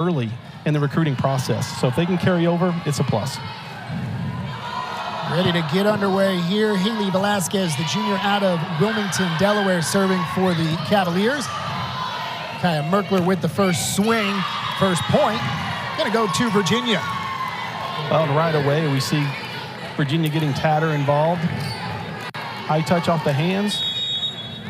early in the recruiting process. So if they can carry over, it's a plus. Ready to get underway here. Haley Velasquez, the junior out of Wilmington, Delaware, serving for the Cavaliers. Kaya Merkler with the first swing, first point. Gonna go to Virginia. Well, and right away we see Virginia getting Tatter involved. High touch off the hands.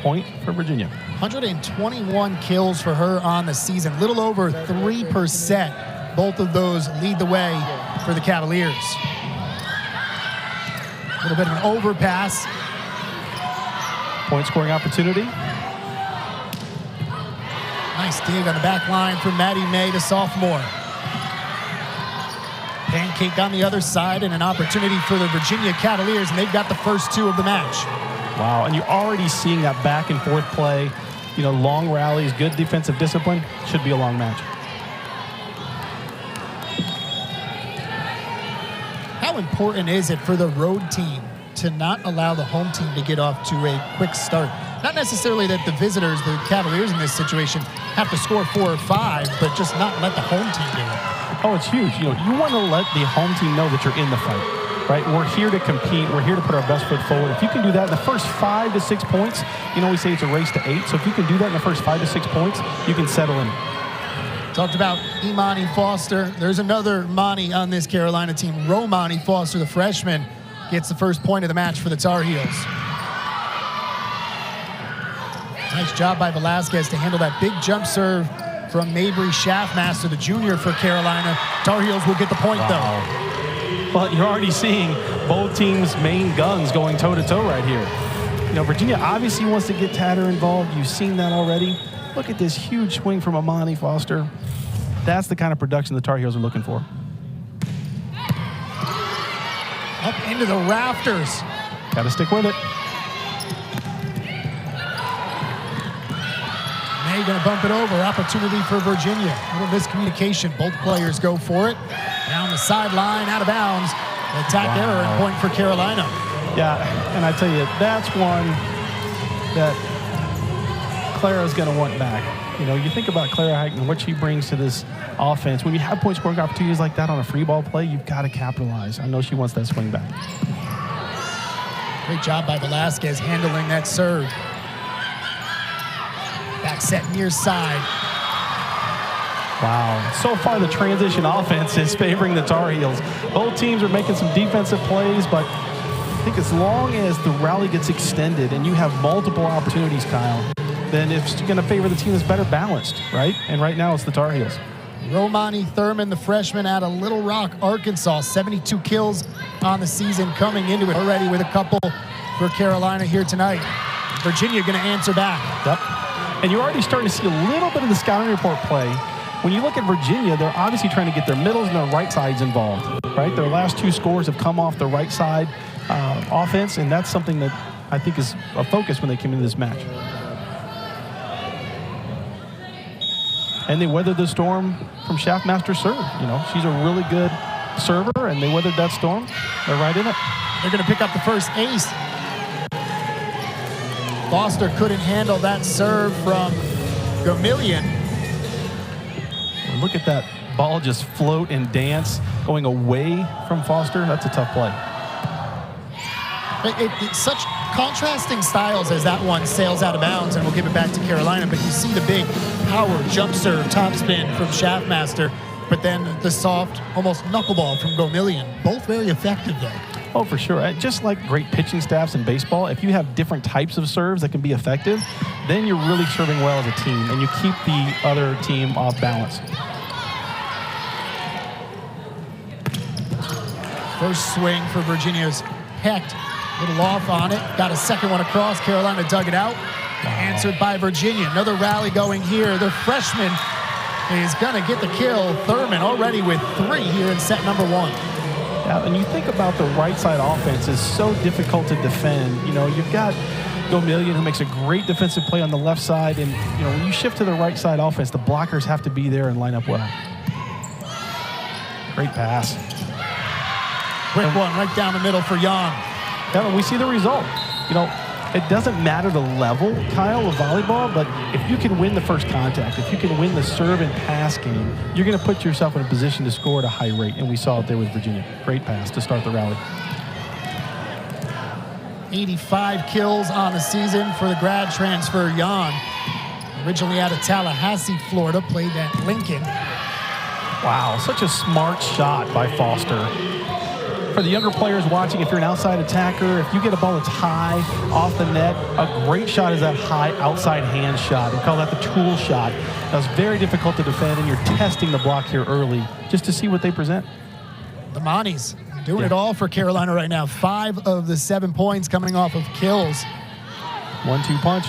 Point for Virginia. 121 kills for her on the season. Little over 3%. Both of those lead the way for the Cavaliers. A little bit of an overpass. Point scoring opportunity. Nice dig on the back line from Maddie May, the sophomore. Pancake on the other side and an opportunity for the Virginia Cavaliers, and they've got the first two of the match. Wow, and you're already seeing that back and forth play. You know, long rallies, good defensive discipline. Should be a long match. How important is it for the road team to not allow the home team to get off to a quick start? Not necessarily that the visitors, the Cavaliers in this situation, have to score 4 or 5, but just not let the home team do it. Oh, it's huge. You know, you want to let the home team know that you're in the fight, right? We're here to compete. We're here to put our best foot forward. If you can do that in the first 5 to 6 points, you know, we say it's a race to 8. So if you can do that in the first 5 to 6 points, you can settle in. Talked about Imani Foster. There's another Mani on this Carolina team. Romani Foster, the freshman, gets the first point of the match for the Tar Heels. Nice job by Velasquez to handle that big jump serve from Mabry Schaffmaster, the junior for Carolina. Tar Heels will get the point, though. Well, you're already seeing both teams' main guns going toe-to-toe right here. You know, Virginia obviously wants to get Tatter involved. You've seen that already. Look at this huge swing from Imani Foster. That's the kind of production the Tar Heels are looking for. Up into the rafters. Got to stick with it. May gonna bump it over. Opportunity for Virginia. A little miscommunication. Both players go for it. Down the sideline, out of bounds. Attack error and point for Carolina. Yeah, and I tell you, that's one that Clara's going to want back. You know, you think about Clara Height and what she brings to this offense. When you have point scoring opportunities like that on a free ball play, you've got to capitalize. I know she wants that swing back. Great job by Velasquez handling that serve. Back set near side. Wow. So far, the transition offense is favoring the Tar Heels. Both teams are making some defensive plays, but I think as long as the rally gets extended and you have multiple opportunities, Kyle, then it's going to favor the team that's better balanced, right? And right now, it's the Tar Heels. Romani Thurman, the freshman out of Little Rock, Arkansas. 72 kills on the season, coming into it already with a couple for Carolina here tonight. Virginia going to answer back. Yep. And you're already starting to see a little bit of the scouting report play. When you look at Virginia, they're obviously trying to get their middles and their right sides involved, right? Their last 2 scores have come off the right side offense, and that's something that I think is a focus when they came into this match. And they weathered the storm from Schaffmaster's serve. You know, she's a really good server, and they weathered that storm. They're right in it. They're going to pick up the first ace. Foster couldn't handle that serve from Gamillion. Look at that ball just float and dance going away from Foster. That's a tough play. It's such contrasting styles as that one sails out of bounds, and we'll give it back to Carolina. But you see the big power jump serve, topspin from Schaffmaster, but then the soft, almost knuckleball from Gamillion. Both very effective, though. Oh, for sure. Just like great pitching staffs in baseball, if you have different types of serves that can be effective, then you're really serving well as a team, and you keep the other team off balance. First swing for Virginia's Hecht. Little off on it. Got a second one across. Carolina dug it out. Wow. Answered by Virginia. Another rally going here. The freshman is going to get the kill. Thurman already with 3 here in set number 1. Yeah, and you think about the right side offense is so difficult to defend. You know, you've got Gamillion, who makes a great defensive play on the left side. And, you know, when you shift to the right side offense, the blockers have to be there and line up well. Great pass. Quick one right down the middle for Young. Yeah, we see the result. You know, it doesn't matter the level, Kyle, of volleyball, but if you can win the first contact, if you can win the serve and pass game, you're going to put yourself in a position to score at a high rate, and we saw it there with Virginia. Great pass to start the rally. 85 kills on the season for the grad transfer Jan. Originally out of Tallahassee, Florida, played at Lincoln. Wow, such a smart shot by Foster. For the younger players watching, if you're an outside attacker, if you get a ball that's high off the net, a great shot is that high outside hand shot. We call that the tool shot. That's very difficult to defend, and you're testing the block here early just to see what they present. The Monties doing it all for Carolina right now. 5 of the 7 points coming off of kills. 1-2 punch.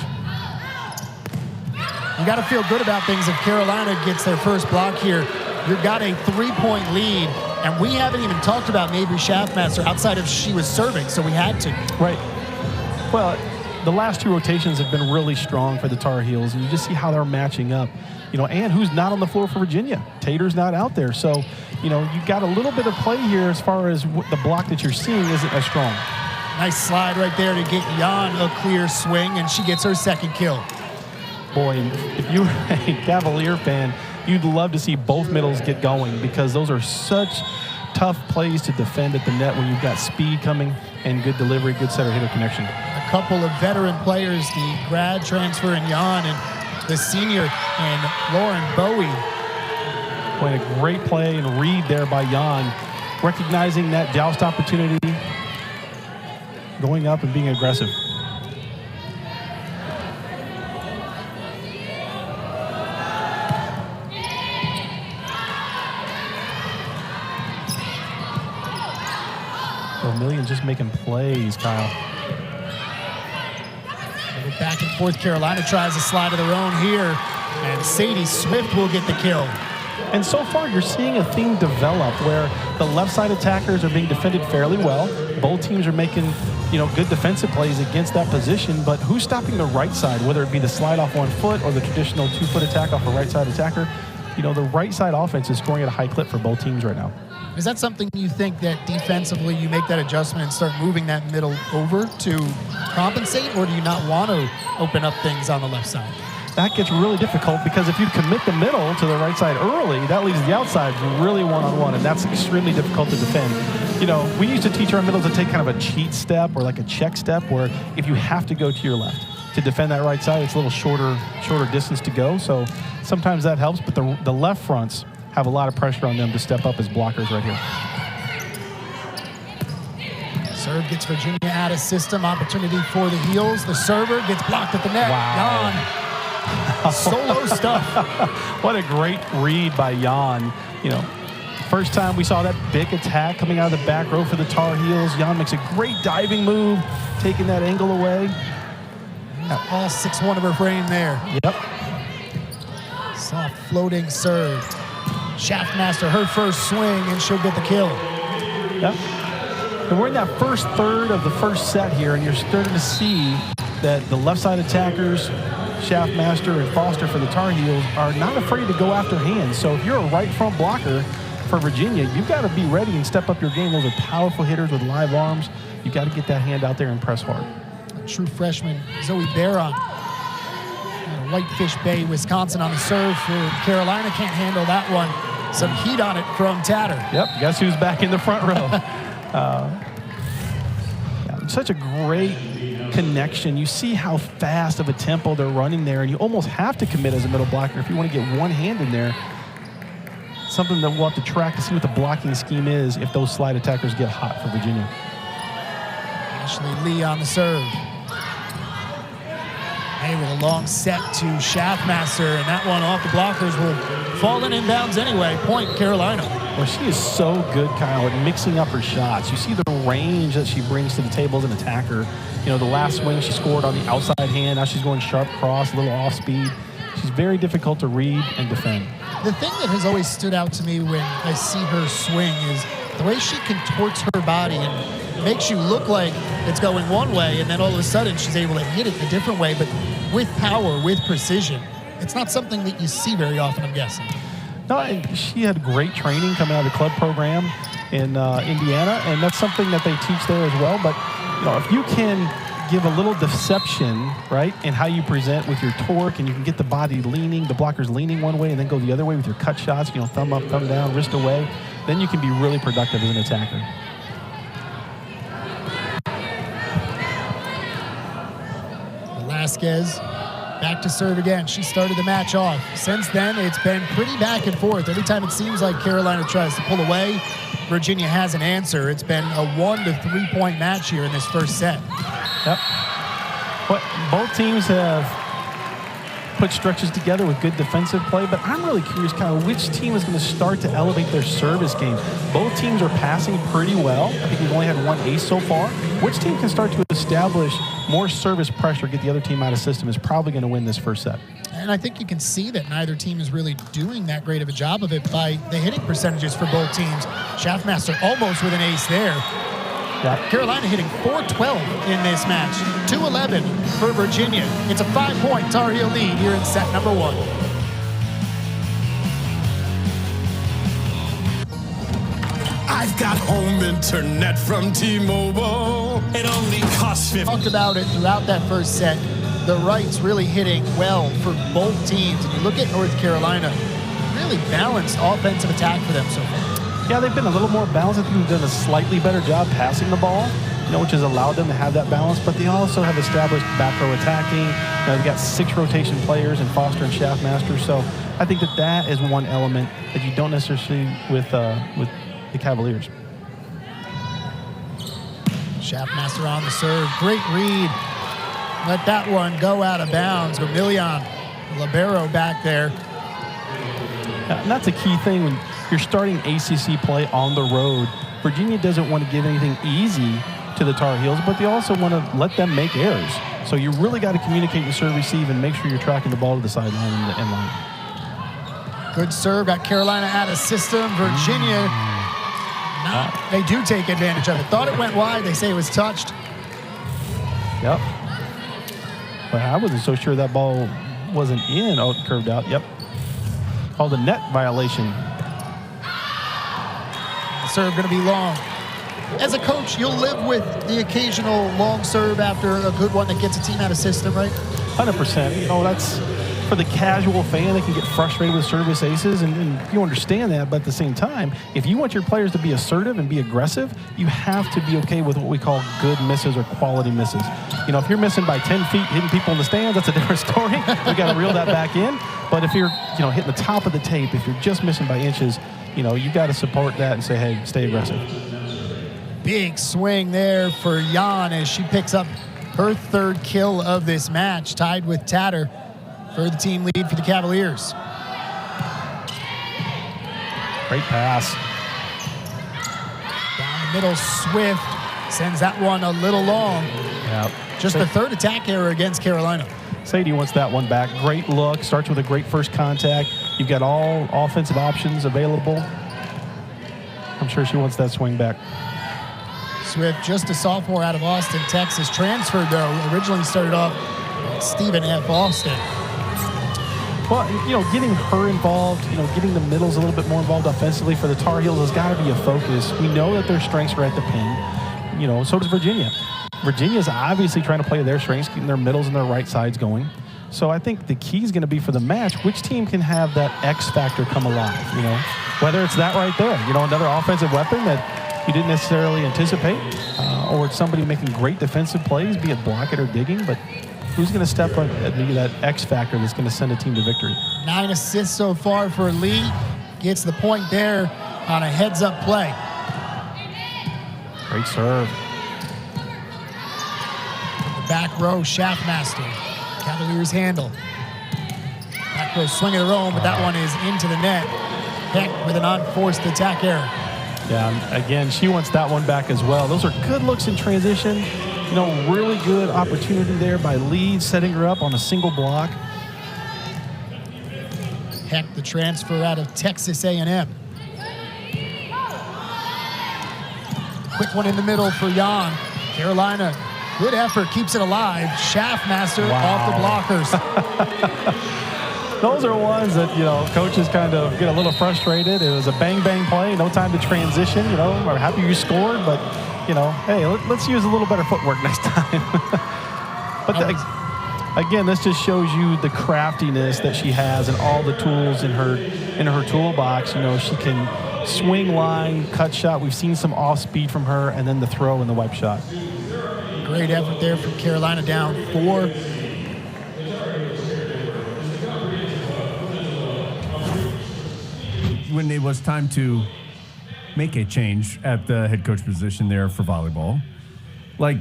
You got to feel good about things if Carolina gets their first block here. You've got a 3-point lead, and we haven't even talked about Mabry Schaffmaster outside of she was serving, so we had to. Right. Well, the last 2 rotations have been really strong for the Tar Heels, and you just see how they're matching up. And who's not on the floor for Virginia? Tater's not out there. So, you got a little bit of play here as far as the block that you're seeing isn't as strong. Nice slide right there to get Jan a clear swing, and she gets her second kill. Boy, if you were a Cavalier fan, you'd love to see both middles get going because those are such tough plays to defend at the net when you've got speed coming and good delivery, good setter-hitter connection. A couple of veteran players, the grad transfer in Jan and the senior in Lauren Bowie. Playing a great play and read there by Jan, recognizing that joust opportunity, going up and being aggressive. Vermillion just making plays, Kyle. Back and forth, Carolina tries a slide of their own here, and Sadie Swift will get the kill. And so far, you're seeing a theme develop where the left side attackers are being defended fairly well. Both teams are making, good defensive plays against that position, but who's stopping the right side, whether it be the slide off 1 foot or the traditional 2-foot attack off a right side attacker? The right side offense is scoring at a high clip for both teams right now. Is that something you think that defensively you make that adjustment and start moving that middle over to compensate, or do you not want to open up things on the left side? That gets really difficult because if you commit the middle to the right side early, that leaves the outside really one-on-one, and that's extremely difficult to defend. We used to teach our middle to take kind of a cheat step or like a check step where if you have to go to your left to defend that right side, it's a little shorter distance to go. So sometimes that helps, but the left fronts have a lot of pressure on them to step up as blockers right here. Serve gets Virginia out of system. Opportunity for the Heels. The server gets blocked at the net. Wow. Jan. Solo stuff. What a great read by Jan. First time we saw that big attack coming out of the back row for the Tar Heels. Jan makes a great diving move, taking that angle away. All 6-1 of her frame there. Yep. Soft floating serve. Schaffmaster, her first swing, and she'll get the kill. Yep. And we're in that first third of the first set here, and you're starting to see that the left side attackers, Schaffmaster and Foster for the Tar Heels, are not afraid to go after hands. So if you're a right front blocker for Virginia, you've got to be ready and step up your game. Those are powerful hitters with live arms. You've got to get that hand out there and press hard. A true freshman, Zoe Barron. Whitefish Bay, Wisconsin on the serve for Carolina. Can't handle that one. Some heat on it from Tatter. Yep, guess who's back in the front row? Such a great connection. You see how fast of a tempo they're running there, and you almost have to commit as a middle blocker if you want to get one hand in there. Something that we'll have to track to see what the blocking scheme is if those slide attackers get hot for Virginia. Ashley Lee on the serve. Hey, with a long set to Schaffmaster, and that one off the blockers will fall in inbounds anyway. Point Carolina. Well, she is so good, Kyle, at mixing up her shots. You see the range that she brings to the table as an attacker. The last swing she scored on the outside hand. Now she's going sharp cross, a little off speed. She's very difficult to read and defend. The thing that has always stood out to me when I see her swing is the way she contorts her body and makes you look like it's going one way, and then all of a sudden she's able to hit it a different way, but with power, with precision. It's not something that you see very often, I'm guessing. No, and she had great training coming out of the club program in Indiana, and that's something that they teach there as well. But if you can give a little deception, right, in how you present with your torque, and you can get the body leaning, the blockers leaning one way, and then go the other way with your cut shots, thumb up, thumb down, wrist away. Then you can be really productive as an attacker. Velasquez back to serve again. She started the match off. Since then, it's been pretty back and forth. Every time it seems like Carolina tries to pull away, Virginia has an answer. It's been a 1 to 3 point match here in this first set. Yep. But both teams have put stretches together with good defensive play, but I'm really curious kind of which team is going to start to elevate their service game. Both teams are passing pretty well. I think we've only had one ace so far. Which team can start to establish more service pressure, get the other team out of system, is probably going to win this first set. And I think you can see that neither team is really doing that great of a job of it by the hitting percentages for both teams. Schaffmaster almost with an ace there. Yep. Carolina hitting .412 in this match. 2-11 for Virginia. It's a 5-point Tar Heel lead here in set number 1. I've got home internet from T-Mobile. It only costs $50. Talked about it throughout that first set. The right's really hitting well for both teams. And you look at North Carolina, really balanced offensive attack for them so far. Yeah, they've been a little more balanced. I think they've done a slightly better job passing the ball, which has allowed them to have that balance. But they also have established back row attacking. They've got 6 rotation players in Foster and Schaffmaster. So I think that is one element that you don't necessarily see with the Cavaliers. Schaffmaster on the serve. Great read. Let that one go out of bounds. Vermillion, libero back there. And that's a key thing when you're starting ACC play on the road. Virginia doesn't want to give anything easy to the Tar Heels, but they also want to let them make errors. So you really got to communicate your serve receive and make sure you're tracking the ball to the sideline and the end line. Good serve. Got Carolina out of system. Virginia, they do take advantage of it. Thought it went wide. They say it was touched. Yep. But I wasn't so sure that ball wasn't in. Oh, it curved out. Yep. Called a net violation. Serve going to be long. As a coach, you'll live with the occasional long serve after a good one that gets a team out of system, right? 100%. That's for the casual fan that can get frustrated with service aces, and you understand that. But at the same time, if you want your players to be assertive and be aggressive, you have to be okay with what we call good misses or quality misses. If you're missing by 10 feet, hitting people in the stands, that's a different story. We got to reel that back in. But if you're, hitting the top of the tape, if you're just missing by inches, you got to support that and say, hey, stay aggressive. Big swing there for Jan as she picks up her 3rd kill of this match, tied with Tatter for the team lead for the Cavaliers. Great pass. Down the middle, Swift sends that one a little long. Yep. Just the 3rd attack error against Carolina. Sadie wants that one back. Great look. Starts with a great first contact. You've got all offensive options available. I'm sure she wants that swing back. Swift, just a sophomore out of Austin, Texas. Transferred, though. Originally started off at Stephen F. Austin. Well, getting her involved, getting the middles a little bit more involved offensively for the Tar Heels has got to be a focus. We know that their strengths are at the pin. So does Virginia. Virginia's obviously trying to play their strengths, getting their middles and their right sides going. So I think the key is going to be for the match, which team can have that X factor come alive, whether it's that right there, another offensive weapon that you didn't necessarily anticipate, or it's somebody making great defensive plays, be it blocking or digging, but who's going to step up and be that X factor that's going to send a team to victory? 9 assists so far for Lee. Gets the point there on a heads-up play. Great serve. Back row, Schaffmaster. Cavaliers handle. Back row swing of their own, but that one is into the net. Heck with an unforced attack error. Yeah, again, she wants that one back as well. Those are good looks in transition. Really good opportunity there by Lee, setting her up on a single block. Heck, the transfer out of Texas A&M. Quick one in the middle for Jan. Carolina, good effort, keeps it alive. Schaffmaster off the blockers. Those are ones that, coaches kind of get a little frustrated. It was a bang-bang play, no time to transition, We're happy you scored, but, hey, let's use a little better footwork next time. But again, this just shows you the craftiness that she has and all the tools in her toolbox. You know, she can swing line, cut shot. We've seen some off speed from her, and then the throw and the wipe shot. Great effort there from Carolina, down 4. When it was time to make a change at the head coach position there for volleyball, like,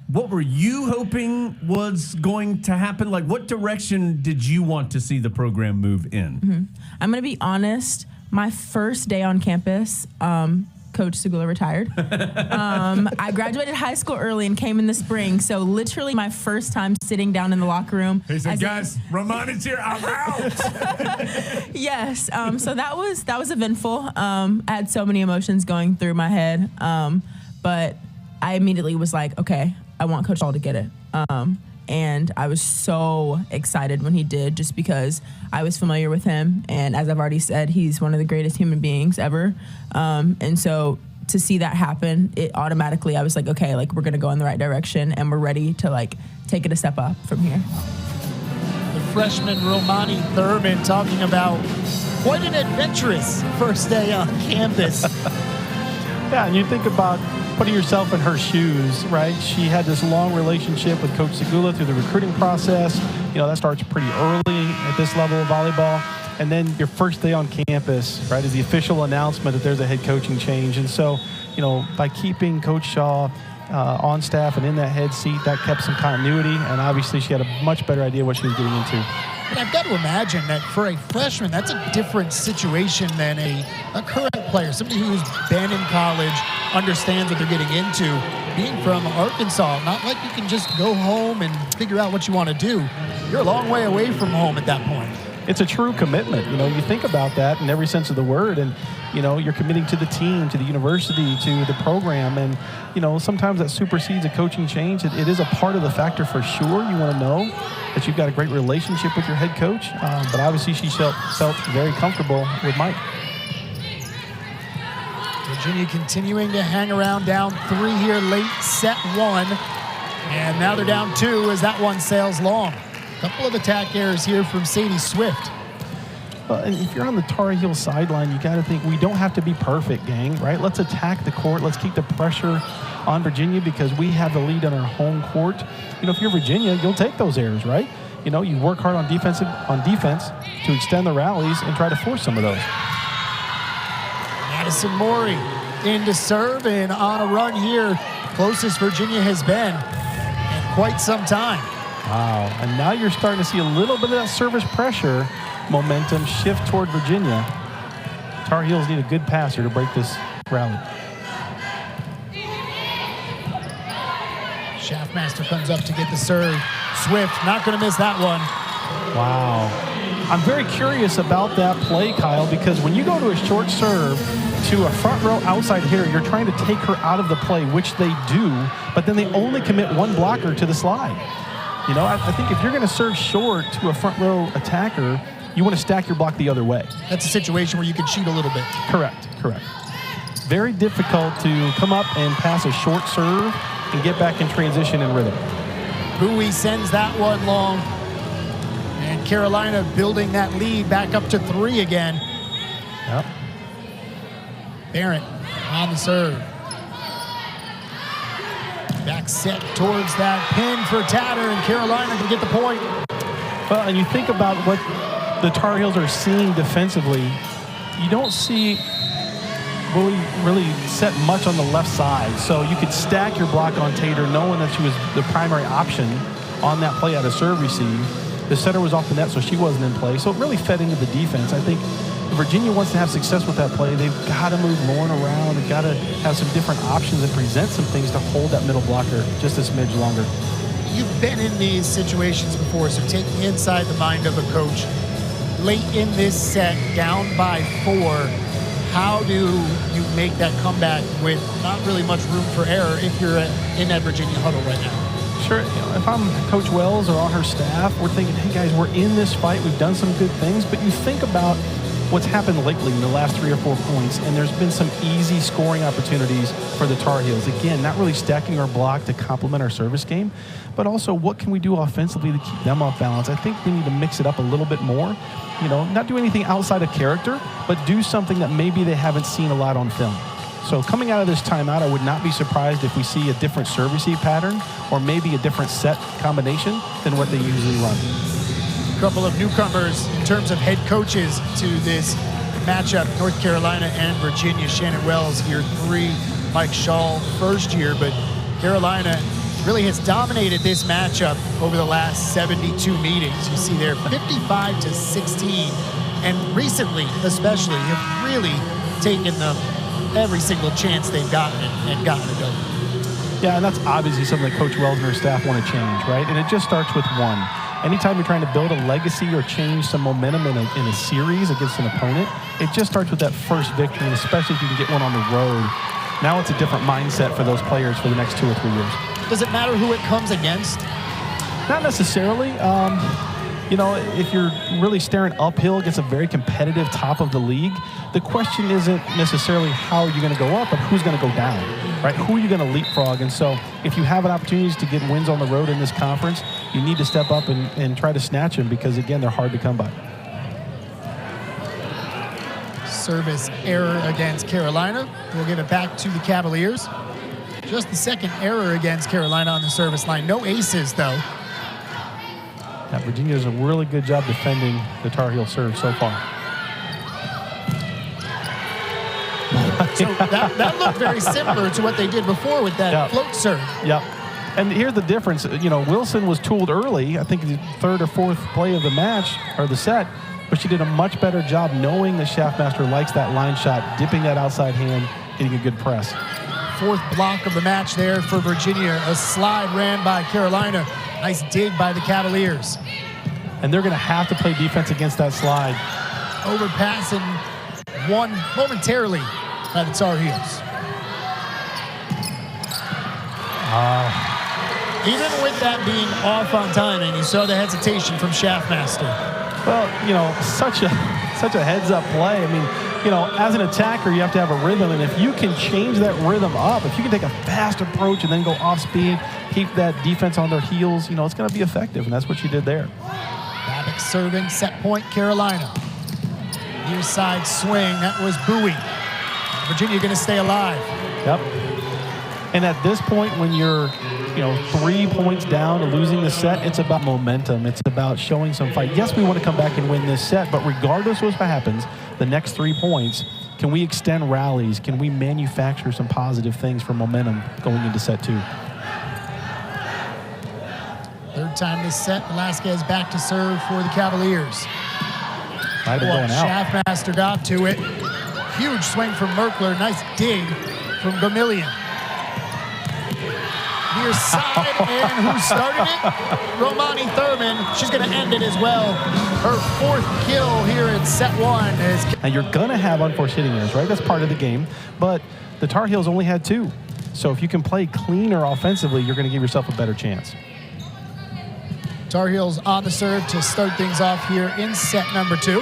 what were you hoping was going to happen? Like, what direction did you want to see the program move in? Mm-hmm. I'm going to be honest. My first day on campus, Coach Segula retired. I graduated high school early and came in the spring. So literally my first time sitting down in the locker room. He said, guys, Ramoni's here, I'm out. Yes. So that was eventful. I had so many emotions going through my head. But I immediately was like, okay, I want Coach Hall to get it. And I was so excited when he did, just because I was familiar with him. And as I've already said, he's one of the greatest human beings ever. And so to see that happen, it automatically, I was like, okay, like, we're going to go in the right direction and we're ready to, like, take it a step up from here. The freshman Romani Thurman talking about quite an adventurous first day on campus. Yeah, and you think about putting yourself in her shoes, right? She had this long relationship with Coach Segula through the recruiting process. You know, that starts pretty early at this level of volleyball. And then your first day on campus, right, is the official announcement that there's a head coaching change. And so, you know, by keeping Coach Shaw on staff and in that head seat, that kept some continuity. And obviously she had a much better idea what she was getting into. And I've got to imagine that for a freshman, that's a different situation than a current player, somebody who's been in college, understands what they're getting into. Being from Arkansas, not like you can just go home and figure out what you want to do. You're a long way away from home at that point. It's a true commitment. You know, you think about that in every sense of the word, and, you know, you're committing to the team, to the university, to the program, and, you know, sometimes that supersedes a coaching change. It is a part of the factor for sure. You want to know that you've got a great relationship with your head coach, but obviously she felt very comfortable with Mike. Virginia continuing to hang around, down 3 here late set 1. And now they're down 2 as that one sails long. A couple of attack errors here from Sadie Swift. Well, and if you're on the Tar Heel sideline, you got to think we don't have to be perfect, gang, right? Let's attack the court. Let's keep the pressure on Virginia because we have the lead on our home court. You know, if you're Virginia, you'll take those errors, right? You know, you work hard on defense to extend the rallies and try to force some of those. Madison Mori in to serve and on a run here. Closest Virginia has been in quite some time. Wow, and now you're starting to see a little bit of that service pressure momentum shift toward Virginia. Tar Heels need a good passer to break this rally. Schaffmaster comes up to get the serve. Swift not going to miss that one. Wow. I'm very curious about that play, Kyle, because when you go to a short serve to a front row outside hitter, you're trying to take her out of the play, which they do, but then they only commit one blocker to the slide. You know, I think if you're going to serve short to a front row attacker, you want to stack your block the other way. That's a situation where you can cheat a little bit. Correct. Very difficult to come up and pass a short serve and get back in transition and rhythm. Bowie sends that one long. And Carolina building that lead back up to 3 again. Yep. Barrett on the serve. Back set towards that pin for Tatter, and Carolina can get the point. Well, and you think about what the Tar Heels are seeing defensively. You don't see Bowie really set much on the left side. So you could stack your block on Tater knowing that she was the primary option on that play out of serve receive. The setter was off the net, so she wasn't in play. So it really fed into the defense. I think if Virginia wants to have success with that play, they've got to move Lauren around. They've got to have some different options and present some things to hold that middle blocker just a smidge longer. You've been in these situations before, so taking inside the mind of a coach. Late in this set, down by 4, how do you make that comeback with not really much room for error if you're in that Virginia huddle right now? Sure, you know, if I'm Coach Wells or on her staff, we're thinking, hey guys, we're in this fight. We've done some good things, but you think about what's happened lately in the last 3 or 4 points, and there's been some easy scoring opportunities for the Tar Heels. Again, not really stacking our block to complement our service game, but also what can we do offensively to keep them off balance? I think we need to mix it up a little bit more. You know, not do anything outside of character, but do something that maybe they haven't seen a lot on film. So coming out of this timeout, I would not be surprised if we see a different serve receive pattern or maybe a different set combination than what they usually run. A couple of newcomers in terms of head coaches to this matchup, North Carolina and Virginia. Shannon Wells, year 3, Mike Shaw, first year, but Carolina really has dominated this matchup over the last 72 meetings. You see there 55-16, and recently especially have really taken them every single chance they've gotten and gotten it over. Yeah, and that's obviously something that Coach Wells and her staff want to change, right? And it just starts with one. Anytime you're trying to build a legacy or change some momentum in a series against an opponent, it just starts with that first victory, and especially if you can get one on the road. Now it's a different mindset for those players for the next 2 or 3 years. Does it matter who it comes against? Not necessarily. You know, if you're really staring uphill against a very competitive top of the league, the question isn't necessarily how you're going to go up, but who's going to go down, right? Who are you going to leapfrog? And so if you have an opportunity to get wins on the road in this conference, you need to step up and try to snatch them because, again, they're hard to come by. Service error against Carolina. We'll give it back to the Cavaliers. Just the second error against Carolina on the service line. No aces, though. Yeah, Virginia does a really good job defending the Tar Heel serve so far. So that looked very similar to what they did before with that float serve. Yep. And here's the difference. You know, Wilson was tooled early, I think the 3rd or 4th play of the match, or the set, but she did a much better job knowing that Schaffmaster likes that line shot, dipping that outside hand, getting a good press. 4th block of the match there for Virginia. A slide ran by Carolina. Nice dig by the Cavaliers. And they're going to have to play defense against that slide. Overpass and won momentarily by the Tar Heels. Even with that being off on timing, you saw the hesitation from Schaffmaster. Well, you know, such a heads-up play. I mean, you know, as an attacker, you have to have a rhythm, and if you can change that rhythm up, if you can take a fast approach and then go off speed, keep that defense on their heels, you know, it's going to be effective, and that's what she did there. Babbitt serving, set point, Carolina. Near side swing, that was Bowie. Virginia going to stay alive. Yep. And at this point, when you're, you know, 3 points down to losing the set, it's about momentum. It's about showing some fight. Yes, we want to come back and win this set, but regardless of what happens, the next 3 points, can we extend rallies? Can we manufacture some positive things for momentum going into set 2? 3rd time this set, Velasquez back to serve for the Cavaliers. Might have been going out. Schaffmaster got to it. Huge swing from Merkler. Nice dig from Gamillion. Near side, and who started it? Romani Thurman. She's going to end it as well. Her 4th kill here in set 1. And you're going to have unforced hitting errors, right? That's part of the game. But the Tar Heels only had 2. So if you can play cleaner offensively, you're going to give yourself a better chance. Tar Heels on the serve to start things off here in set number 2.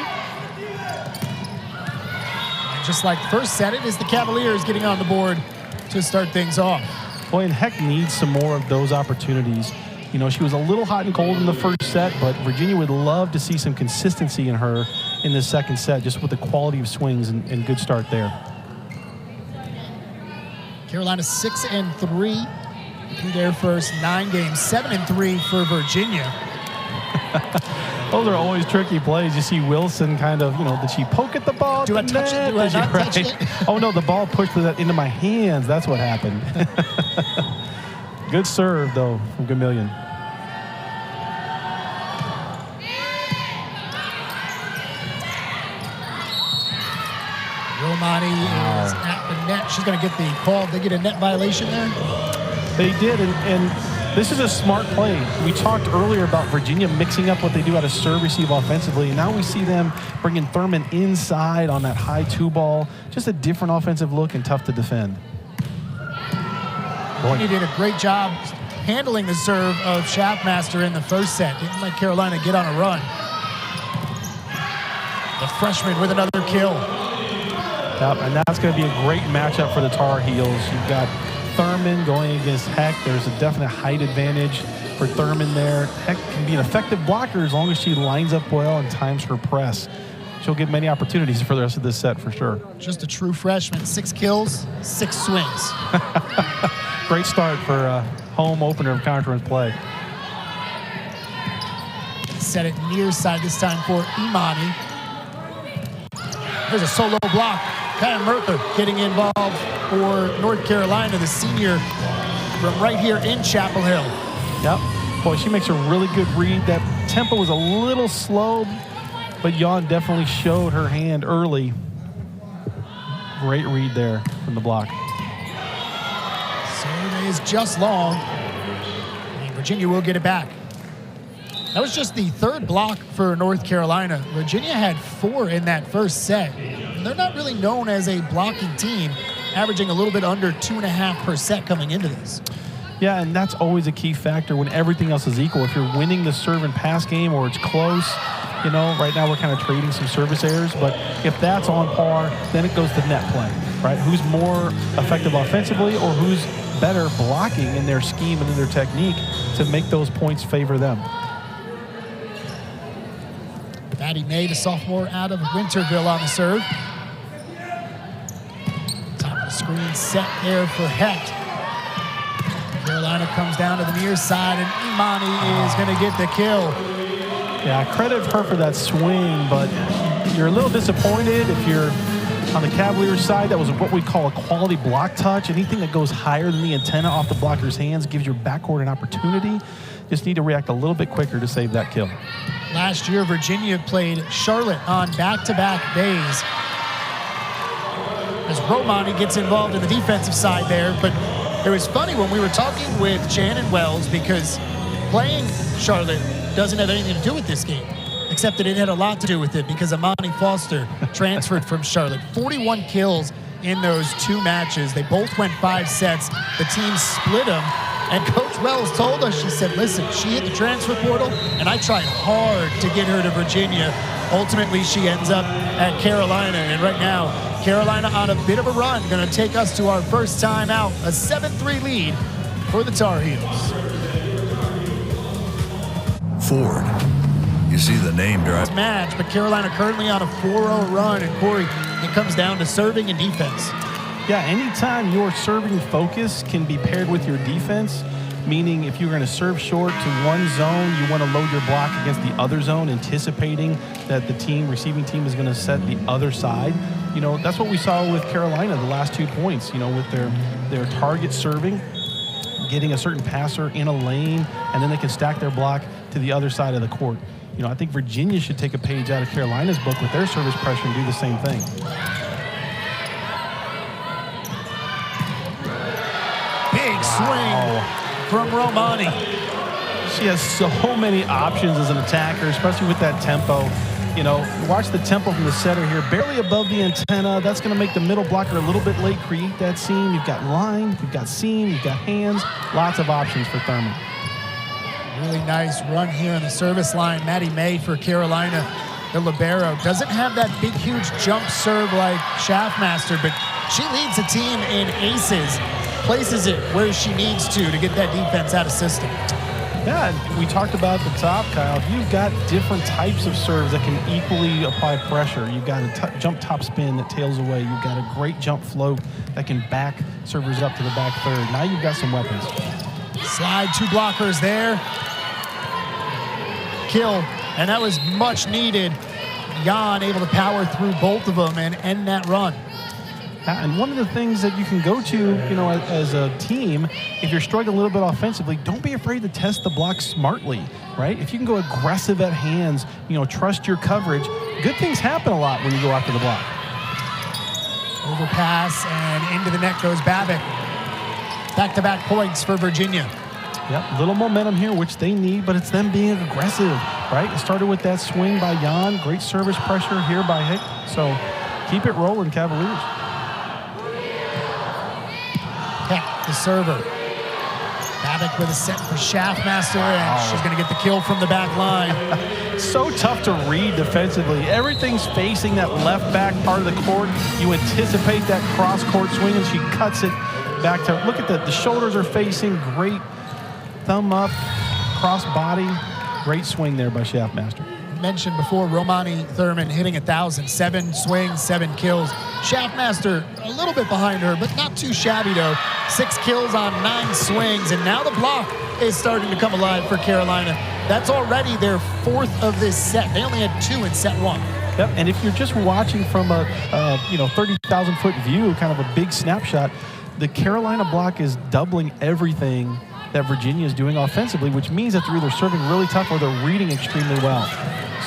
And just like the first set, it is the Cavaliers getting on the board to start things off. Boy, and Heck needs some more of those opportunities. You know, she was a little hot and cold in the first set, but Virginia would love to see some consistency in her in this second set, just with the quality of swings and good start there. Carolina 6-3 through their first 9 games, 7-3 for Virginia. Those are always tricky plays. You see Wilson kind of, you know, did she poke at the ball? Do I touch it? Do I not touch it? Oh, no, the ball pushed that into my hands. That's what happened. Good serve, though, from Gamillion. Romani is at the net. She's going to get the call. They get a net violation there? They did, and this is a smart play. We talked earlier about Virginia mixing up what they do out of serve receive offensively, and now we see them bringing Thurman inside on that high 2 ball. Just a different offensive look and tough to defend. He did a great job handling the serve of Schaffmaster in the first set. Didn't let Carolina get on a run. The freshman with another kill. Yep, and that's going to be a great matchup for the Tar Heels. You've got Thurman going against Heck. There's a definite height advantage for Thurman there. Heck can be an effective blocker as long as she lines up well and times her press. She'll get many opportunities for the rest of this set for sure. Just a true freshman. 6 kills, 6 swings. Great start for a home opener of conference play. Set it near side this time for Imani. There's a solo block. Kaya Merther getting involved for North Carolina, the senior from right here in Chapel Hill. Yep. Boy, she makes a really good read. That tempo was a little slow, but Jan definitely showed her hand early. Great read there from the block. Serve is just long. And Virginia will get it back. That was just the 3rd block for North Carolina. Virginia had 4 in that first set. And they're not really known as a blocking team, averaging a little bit under 2.5 per set coming into this. Yeah, and that's always a key factor when everything else is equal. If you're winning the serve and pass game or it's close, you know, right now we're kind of trading some service errors, but if that's on par, then it goes to net play, right? Who's more effective offensively or who's better blocking in their scheme and in their technique to make those points favor them. Maddie May, the sophomore out of Winterville on the serve. Top of the screen set there for Hecht. Carolina comes down to the near side, and Imani is going to get the kill. Yeah, credit her for that swing, but you're a little disappointed if you're on the Cavaliers side. That was what we call a quality block touch. Anything that goes higher than the antenna off the blocker's hands gives your backcourt an opportunity. Just need to react a little bit quicker to save that kill. Last year, Virginia played Charlotte on back-to-back days. As Romani gets involved in the defensive side there, but it was funny when we were talking with Shannon Wells because playing Charlotte doesn't have anything to do with this game, except that it had a lot to do with it because Amani Foster transferred from Charlotte. 41 kills in those 2 matches. They both went 5 sets. The team split them. And Coach Wells told us, she said, listen, she hit the transfer portal, and I tried hard to get her to Virginia. Ultimately, she ends up at Carolina. And right now, Carolina on a bit of a run, going to take us to our first time out, a 7-3 lead for the Tar Heels. Ford. You see the name drive. Match, but Carolina currently on a 4-0 run. And Corey, it comes down to serving and defense. Yeah, anytime your serving focus can be paired with your defense, meaning if you're going to serve short to one zone, you want to load your block against the other zone, anticipating that the receiving team is going to set the other side. You know, that's what we saw with Carolina the last 2 points, you know, with their target serving, getting a certain passer in a lane, and then they can stack their block to the other side of the court. You know, I think Virginia should take a page out of Carolina's book with their service pressure and do the same thing. Big swing from Romani. She has so many options as an attacker, especially with that tempo. You know, watch the tempo from the setter here, barely above the antenna. That's going to make the middle blocker a little bit late, create that seam. You've got line, you've got seam, you've got hands. Lots of options for Thurman. Really nice run here on the service line. Maddie May for Carolina, the libero. Doesn't have that big, huge jump serve like Schaffmaster, but she leads the team in aces, places it where she needs to get that defense out of system. Yeah, we talked about the top, Kyle. You've got different types of serves that can equally apply pressure. You've got a jump top spin that tails away. You've got a great jump float that can back servers up to the back third. Now you've got some weapons. Slide 2 blockers there. Kill, and that was much needed. Jan able to power through both of them and end that run. And one of the things that you can go to, you know, as a team, if you're struggling a little bit offensively, don't be afraid to test the block smartly, right? If you can go aggressive at hands, you know, trust your coverage, good things happen a lot when you go after the block. Overpass, and into the net goes Babic. Back-to-back points for Virginia. Yep, little momentum here, which they need, but it's them being aggressive, right? It started with that swing by Jan, great service pressure here by Hick. So keep it rolling, Cavaliers. Heck, the server. Babbitt with a set for Schaffmaster, and she's going to get the kill from the back line. So tough to read defensively. Everything's facing that left back part of the court. You anticipate that cross-court swing, and she cuts it back to, look at the shoulders are facing, great thumb up, cross body, great swing there by Schaffmaster. Mentioned before, Romani Thurman hitting 1,000, 7 swings, 7 kills. Schaffmaster a little bit behind her, but not too shabby though. 6 kills on 9 swings, and now the block is starting to come alive for Carolina. That's already their 4th of this set. They only had 2 in set 1. Yep, and if you're just watching from a 30,000 foot view, kind of a big snapshot, the Carolina block is doubling everything that Virginia is doing offensively, which means that they're either serving really tough or they're reading extremely well.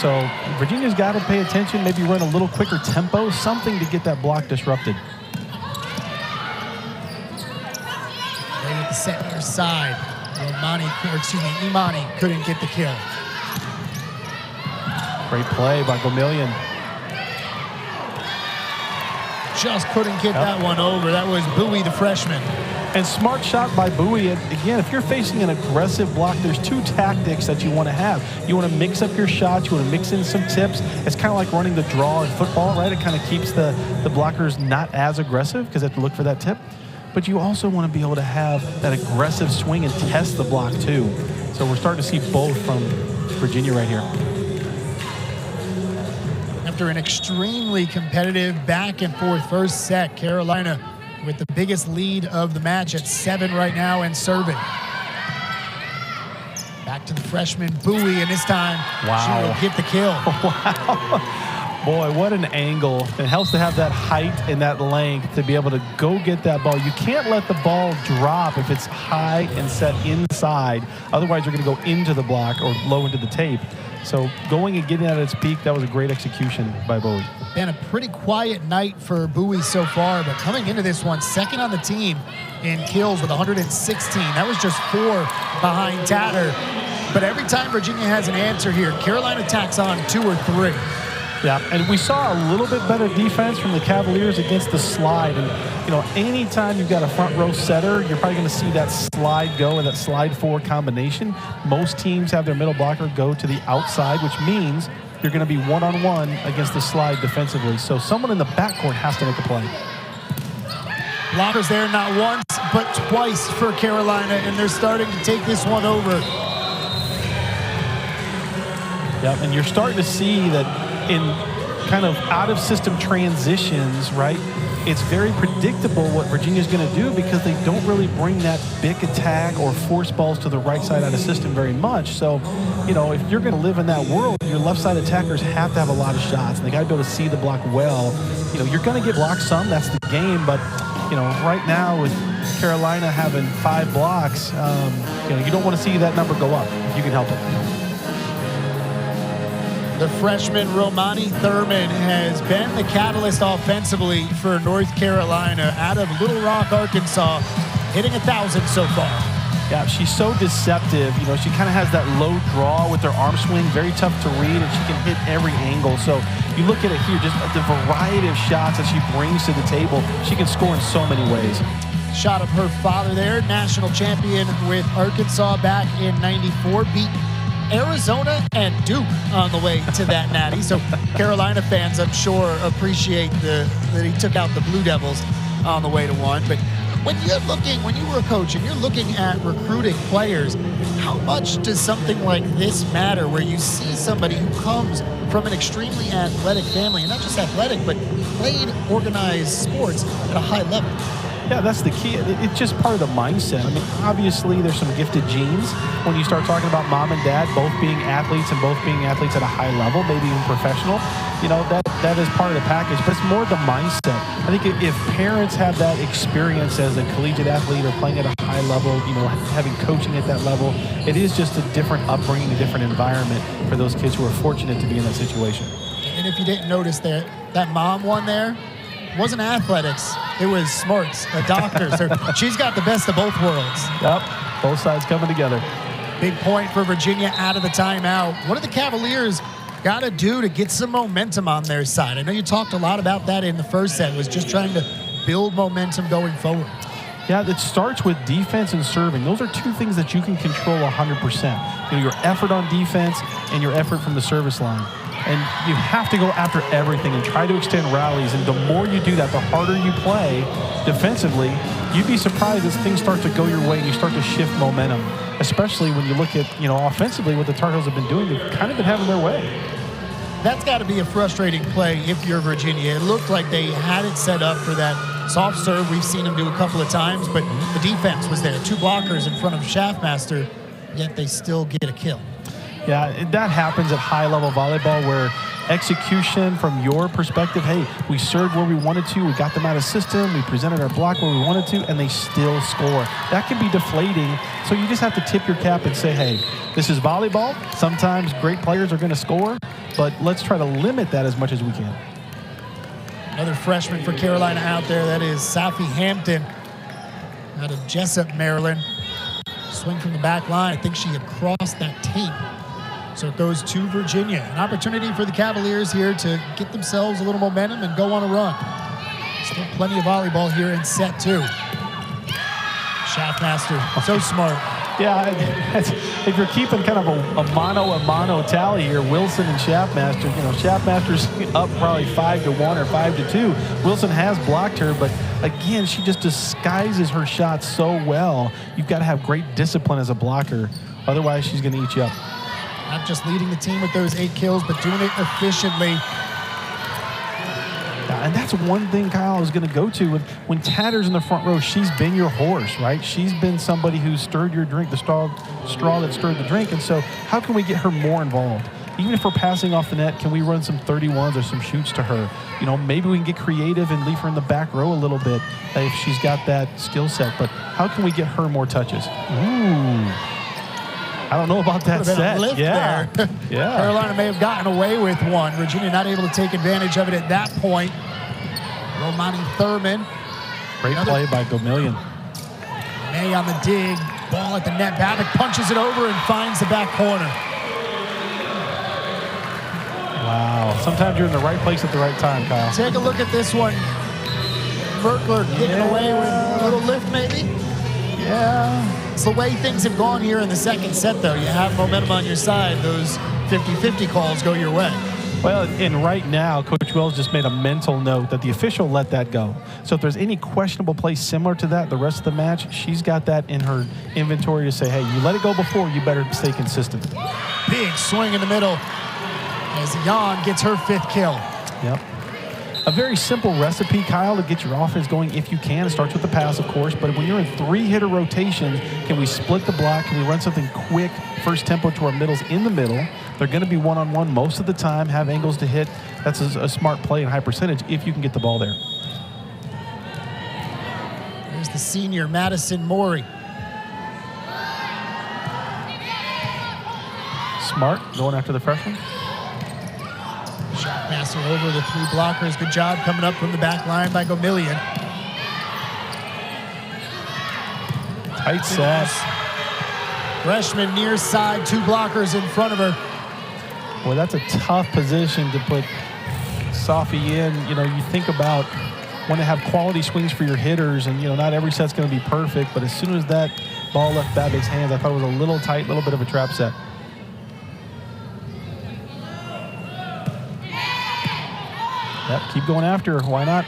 So Virginia's got to pay attention, maybe run a little quicker tempo, something to get that block disrupted. They hit the set near side. Imani couldn't get the kill. Great play by Gomillion. Just couldn't get that one over. That was Bowie, the freshman. And smart shot by Bowie. Again, if you're facing an aggressive block, there's 2 tactics that you want to have. You want to mix up your shots. You want to mix in some tips. It's kind of like running the draw in football, right? It kind of keeps the blockers not as aggressive because they have to look for that tip. But you also want to be able to have that aggressive swing and test the block too. So we're starting to see both from Virginia right here. After an extremely competitive back and forth first set, Carolina with the biggest lead of the match at 7 right now and serving. Back to the freshman Bowie, and this time she will get the kill. Wow. Boy, what an angle. It helps to have that height and that length to be able to go get that ball. You can't let the ball drop if it's high and set inside. Otherwise, you're going to go into the block or low into the tape. So going and getting at its peak, that was a great execution by Bowie. Been a pretty quiet night for Bowie so far, but coming into this one, 2nd on the team in kills with 116. That was just 4 behind Tatter. But every time Virginia has an answer here, Carolina tacks on 2 or 3. Yeah, and we saw a little bit better defense from the Cavaliers against the slide. And, anytime you've got a front row setter, you're probably going to see that slide go and that slide 4 combination. Most teams have their middle blocker go to the outside, which means you're going to be one-on-one against the slide defensively. So someone in the backcourt has to make a play. Blockers there not once, but twice for Carolina, and they're starting to take this one over. Yep, and you're starting to see that in kind of out-of-system transitions, right, it's very predictable what Virginia's going to do because they don't really bring that big attack or force balls to the right side out of system very much. So, if you're going to live in that world, your left side attackers have to have a lot of shots, and they got to be able to see the block well. You're going to get blocked some, that's the game, but, right now with Carolina having 5 blocks, you don't want to see that number go up if you can help it. The freshman Romani Thurman has been the catalyst offensively for North Carolina out of Little Rock, Arkansas, hitting 1,000 so far. Yeah, she's so deceptive. She kind of has that low draw with her arm swing, very tough to read, and she can hit every angle. So you look at it here, just the variety of shots that she brings to the table. She can score in so many ways. Shot of her father there, national champion with Arkansas back in '94, beat Arizona and Duke on the way to that natty. So Carolina fans, I'm sure, appreciate that he took out the Blue Devils on the way to one. But when you were a coach and you're looking at recruiting players, how much does something like this matter where you see somebody who comes from an extremely athletic family, and not just athletic, but played organized sports at a high level? Yeah, that's the key. It's just part of the mindset. Obviously, there's some gifted genes when you start talking about mom and dad both being athletes and both being athletes at a high level, maybe even professional. That is part of the package, but it's more the mindset. I think if parents have that experience as a collegiate athlete or playing at a high level, having coaching at that level, it is just a different upbringing, a different environment for those kids who are fortunate to be in that situation. And if you didn't notice that mom one there, wasn't athletics, it was smarts, a doctor. So she's got the best of both worlds. Yep, both sides coming together. Big point for Virginia out of the timeout. What do the Cavaliers got to do to get some momentum on their side? I know you talked a lot about that in the first set, was just trying to build momentum going forward. Yeah, it starts with defense and serving. Those are two things that you can control 100%. Your effort on defense and your effort from the service line. And you have to go after everything and try to extend rallies. And the more you do that, the harder you play defensively. You'd be surprised as things start to go your way and you start to shift momentum, especially when you look at, offensively what the Tar Heels have been doing. They've kind of been having their way. That's got to be a frustrating play if you're Virginia. It looked like they had it set up for that soft serve. We've seen them do a couple of times, but the defense was there. 2 blockers in front of Schaffmaster, yet they still get a kill. Yeah, that happens at high-level volleyball where execution from your perspective, hey, we served where we wanted to, we got them out of system, we presented our block where we wanted to, and they still score. That can be deflating, so you just have to tip your cap and say, hey, this is volleyball. Sometimes great players are going to score, but let's try to limit that as much as we can. Another freshman for Carolina out there, that is Safi Hampton out of Jessup, Maryland. Swing from the back line. I think she had crossed that tape. So it goes to Virginia. An opportunity for the Cavaliers here to get themselves a little momentum and go on a run. Still plenty of volleyball here in set 2. Schaffmaster, so smart. Yeah, if you're keeping kind of a mano tally here, Wilson and Schaffmaster, Schaffmaster's up probably 5-1 or 5-2. Wilson has blocked her, but again, she just disguises her shots so well. You've got to have great discipline as a blocker. Otherwise, she's going to eat you up. Not just leading the team with those 8 kills, but doing it efficiently. And that's one thing Kyle is going to go to. When Tatter's in the front row, she's been your horse, right? She's been somebody who's stirred your drink, the straw that stirred the drink. And so how can we get her more involved? Even if we're passing off the net, can we run some 31s or some shoots to her? Maybe we can get creative and leave her in the back row a little bit if she's got that skill set. But how can we get her more touches? Ooh. I don't know about that set. Lift yeah. There. Yeah. Carolina may have gotten away with one. Virginia not able to take advantage of it at that point. Romani Thurman. Great play by Gomillion. May on the dig. Ball at the net. Babbitt punches it over and finds the back corner. Wow. Sometimes you're in the right place at the right time, Kyle. Take a look at this one. Merkler getting away with a little lift maybe. Yeah. It's the way things have gone here in the second set, though. You have momentum on your side. Those 50-50 calls go your way. Well, and right now, Coach Wells just made a mental note that the official let that go. So if there's any questionable play similar to that the rest of the match, she's got that in her inventory to say, hey, you let it go before, you better stay consistent. Big swing in the middle as Jan gets her 5th kill. Yep. A very simple recipe, Kyle, to get your offense going if you can. It starts with the pass, of course, but when you're in 3-hitter rotations, can we split the block? Can we run something quick, first tempo to our middles in the middle? They're going to be one-on-one most of the time, have angles to hit. That's a smart play and high percentage if you can get the ball there. There's the senior, Madison Morey. Smart, going after the freshman. Schaffmaster over the 3 blockers. Good job coming up from the back line by Gomillion. Tight set. Freshman near side, 2 blockers in front of her. Boy, that's a tough position to put Safi in. You think about want to have quality swings for your hitters, and not every set's going to be perfect, but as soon as that ball left Babbitt's hands, I thought it was a little tight, little bit of a trap set. Yep, keep going after her. Why not?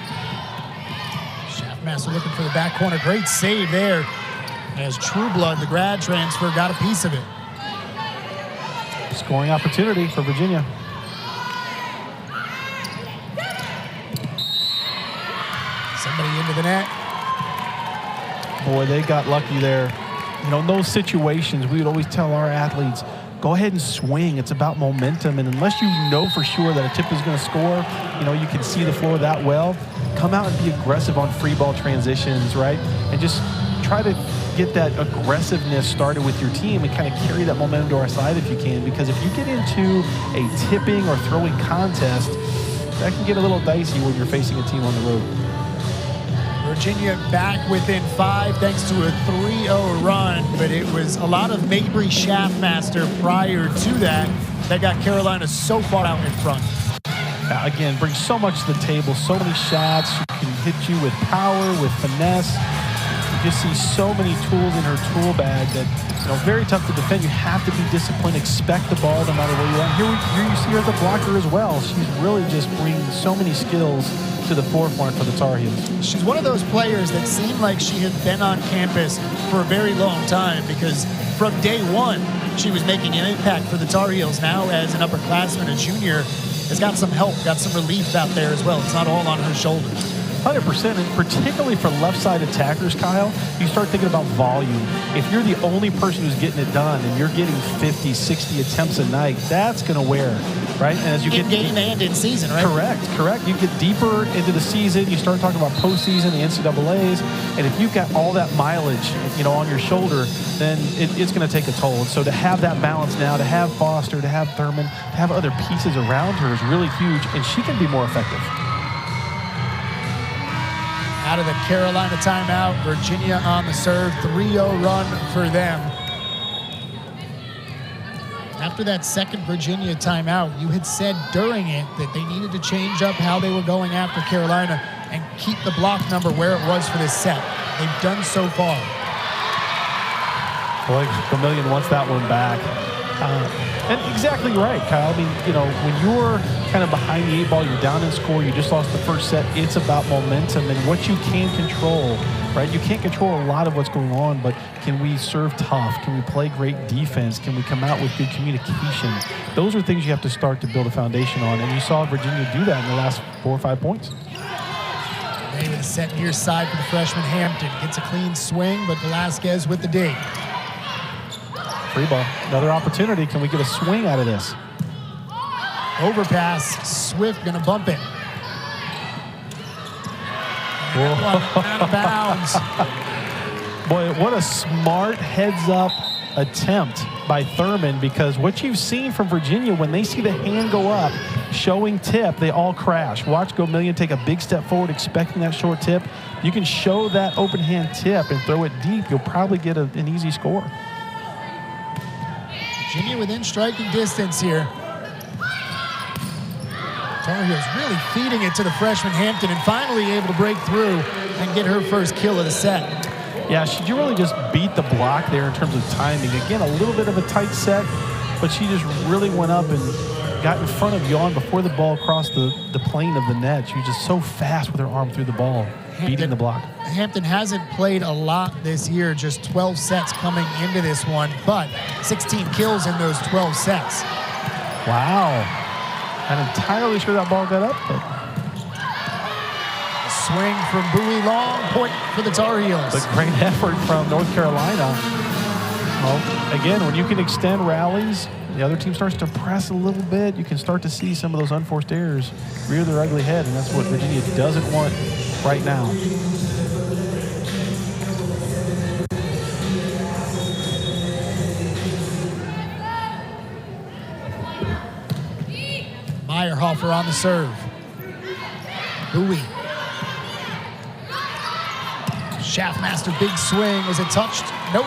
Schaffmaster looking for the back corner. Great save there as Trueblood, the grad transfer, got a piece of it. Scoring opportunity for Virginia. Somebody into the net. Boy, they got lucky there. In those situations, we would always tell our athletes, go ahead and swing. It's about momentum. And unless you know for sure that a tip is going to score, you can see the floor that well, come out and be aggressive on free ball transitions, right? And just try to get that aggressiveness started with your team and kind of carry that momentum to our side if you can. Because if you get into a tipping or throwing contest, that can get a little dicey when you're facing a team on the road. Virginia back within 5 thanks to a 3-0 run, but it was a lot of Mabry Schaffmaster prior to that got Carolina so far out in front. Again, brings so much to the table, so many shots. She can hit you with power, with finesse. just see so many tools in her tool bag that, very tough to defend. You have to be disciplined, expect the ball no matter where you are. Here you see her as a blocker as well. She's really just bringing so many skills to the forefront for the Tar Heels. She's one of those players that seemed like she had been on campus for a very long time, because from day one, she was making an impact for the Tar Heels. Now, as an upperclassman, a junior, has got some help, got some relief out there as well. It's not all on her shoulders. 100%, and particularly for left-side attackers, Kyle, you start thinking about volume. If you're the only person who's getting it done and you're getting 50, 60 attempts a night, that's going to wear, right? And as you get in-game and in season, right? Correct. You get deeper into the season, you start talking about postseason, the NCAAs, and if you've got all that mileage, on your shoulder, then it's going to take a toll. And so to have that balance now, to have Foster, to have Thurman, to have other pieces around her is really huge, and she can be more effective. Out of the Carolina timeout, Virginia on the serve, 3-0 run for them. After that second Virginia timeout, you had said during it that they needed to change up how they were going after Carolina and keep the block number where it was for this set. They've done so far. Boy, Vermillion wants that one back. And exactly right, Kyle. I mean, when you're kind of behind the 8 ball, you're down in score, you just lost the first set, it's about momentum and what you can control, right? You can't control a lot of what's going on, but can we serve tough? Can we play great defense? Can we come out with good communication? Those are things you have to start to build a foundation on, and you saw Virginia do that in the last 4 or 5 points. David set near side for the freshman Hampton. Gets a clean swing, but Velasquez with the dig. Free ball. Another opportunity. Can we get a swing out of this? Overpass. Swift going to bump it. Out of bounds. Boy, what a smart heads-up attempt by Thurman, because what you've seen from Virginia, when they see the hand go up, showing tip, they all crash. Watch Vermillion take a big step forward, expecting that short tip. You can show that open hand tip and throw it deep. You'll probably get an easy score. Virginia within striking distance here. Tar Heels really feeding it to the freshman Hampton and finally able to break through and get her first kill of the set. Yeah, she really just beat the block there in terms of timing. Again, a little bit of a tight set, but she just really went up and got in front of Yawn before the ball crossed the plane of the net. She was just so fast with her arm through the ball, beating the block. Hampton hasn't played a lot this year, just 12 sets coming into this one, but 16 kills in those 12 sets. Wow. Not entirely sure that ball got up, but swing from Bowie, long point for the Tar Heels. But great effort from North Carolina. Well, again, when you can extend rallies, the other team starts to press a little bit, you can start to see some of those unforced errors rear their ugly head, and that's what Virginia doesn't want right now. Meyerhofer on the serve. Bowie. Shaftmaster, big swing. Was it touched? Nope.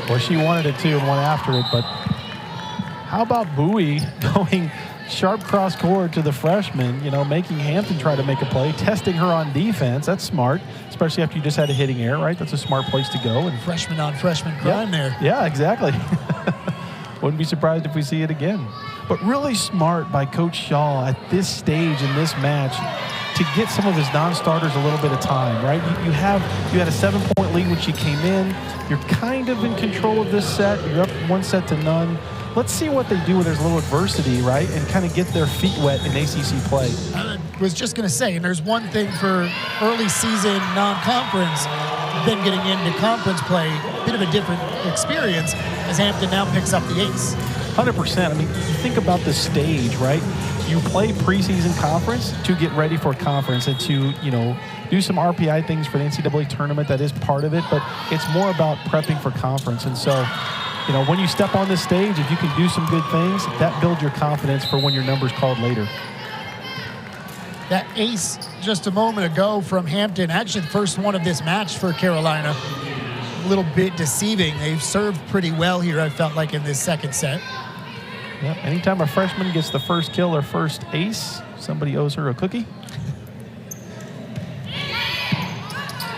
Well, she wanted it too and went after it, but how about Bowie going sharp cross court to the freshman, making Hampton try to make a play, testing her on defense. That's smart, especially after you just had a hitting error, right? That's a smart place to go. And freshman on freshman crime there. Yeah, exactly. Wouldn't be surprised if we see it again. But really smart by Coach Shaw at this stage in this match to get some of his non-starters a little bit of time, right? You had a 7-point lead when she came in. You're kind of in control of this set. You're up 1-0. Let's see what they do when there's a little adversity, right? And kind of get their feet wet in ACC play. I was just going to say, and there's one thing for early season non-conference, then getting into conference play, a bit of a different experience as Hampton now picks up the ace. 100%. I mean, you think about the stage, right? You play preseason conference to get ready for conference and to, do some RPI things for the NCAA tournament. That is part of it, but it's more about prepping for conference. And so, when you step on this stage, if you can do some good things, that builds your confidence for when your number's called later. That ace just a moment ago from Hampton, actually the first one of this match for Carolina. A little bit deceiving. They've served pretty well here, I felt like, in this second set. Yep. Anytime a freshman gets the first kill or first ace, somebody owes her a cookie.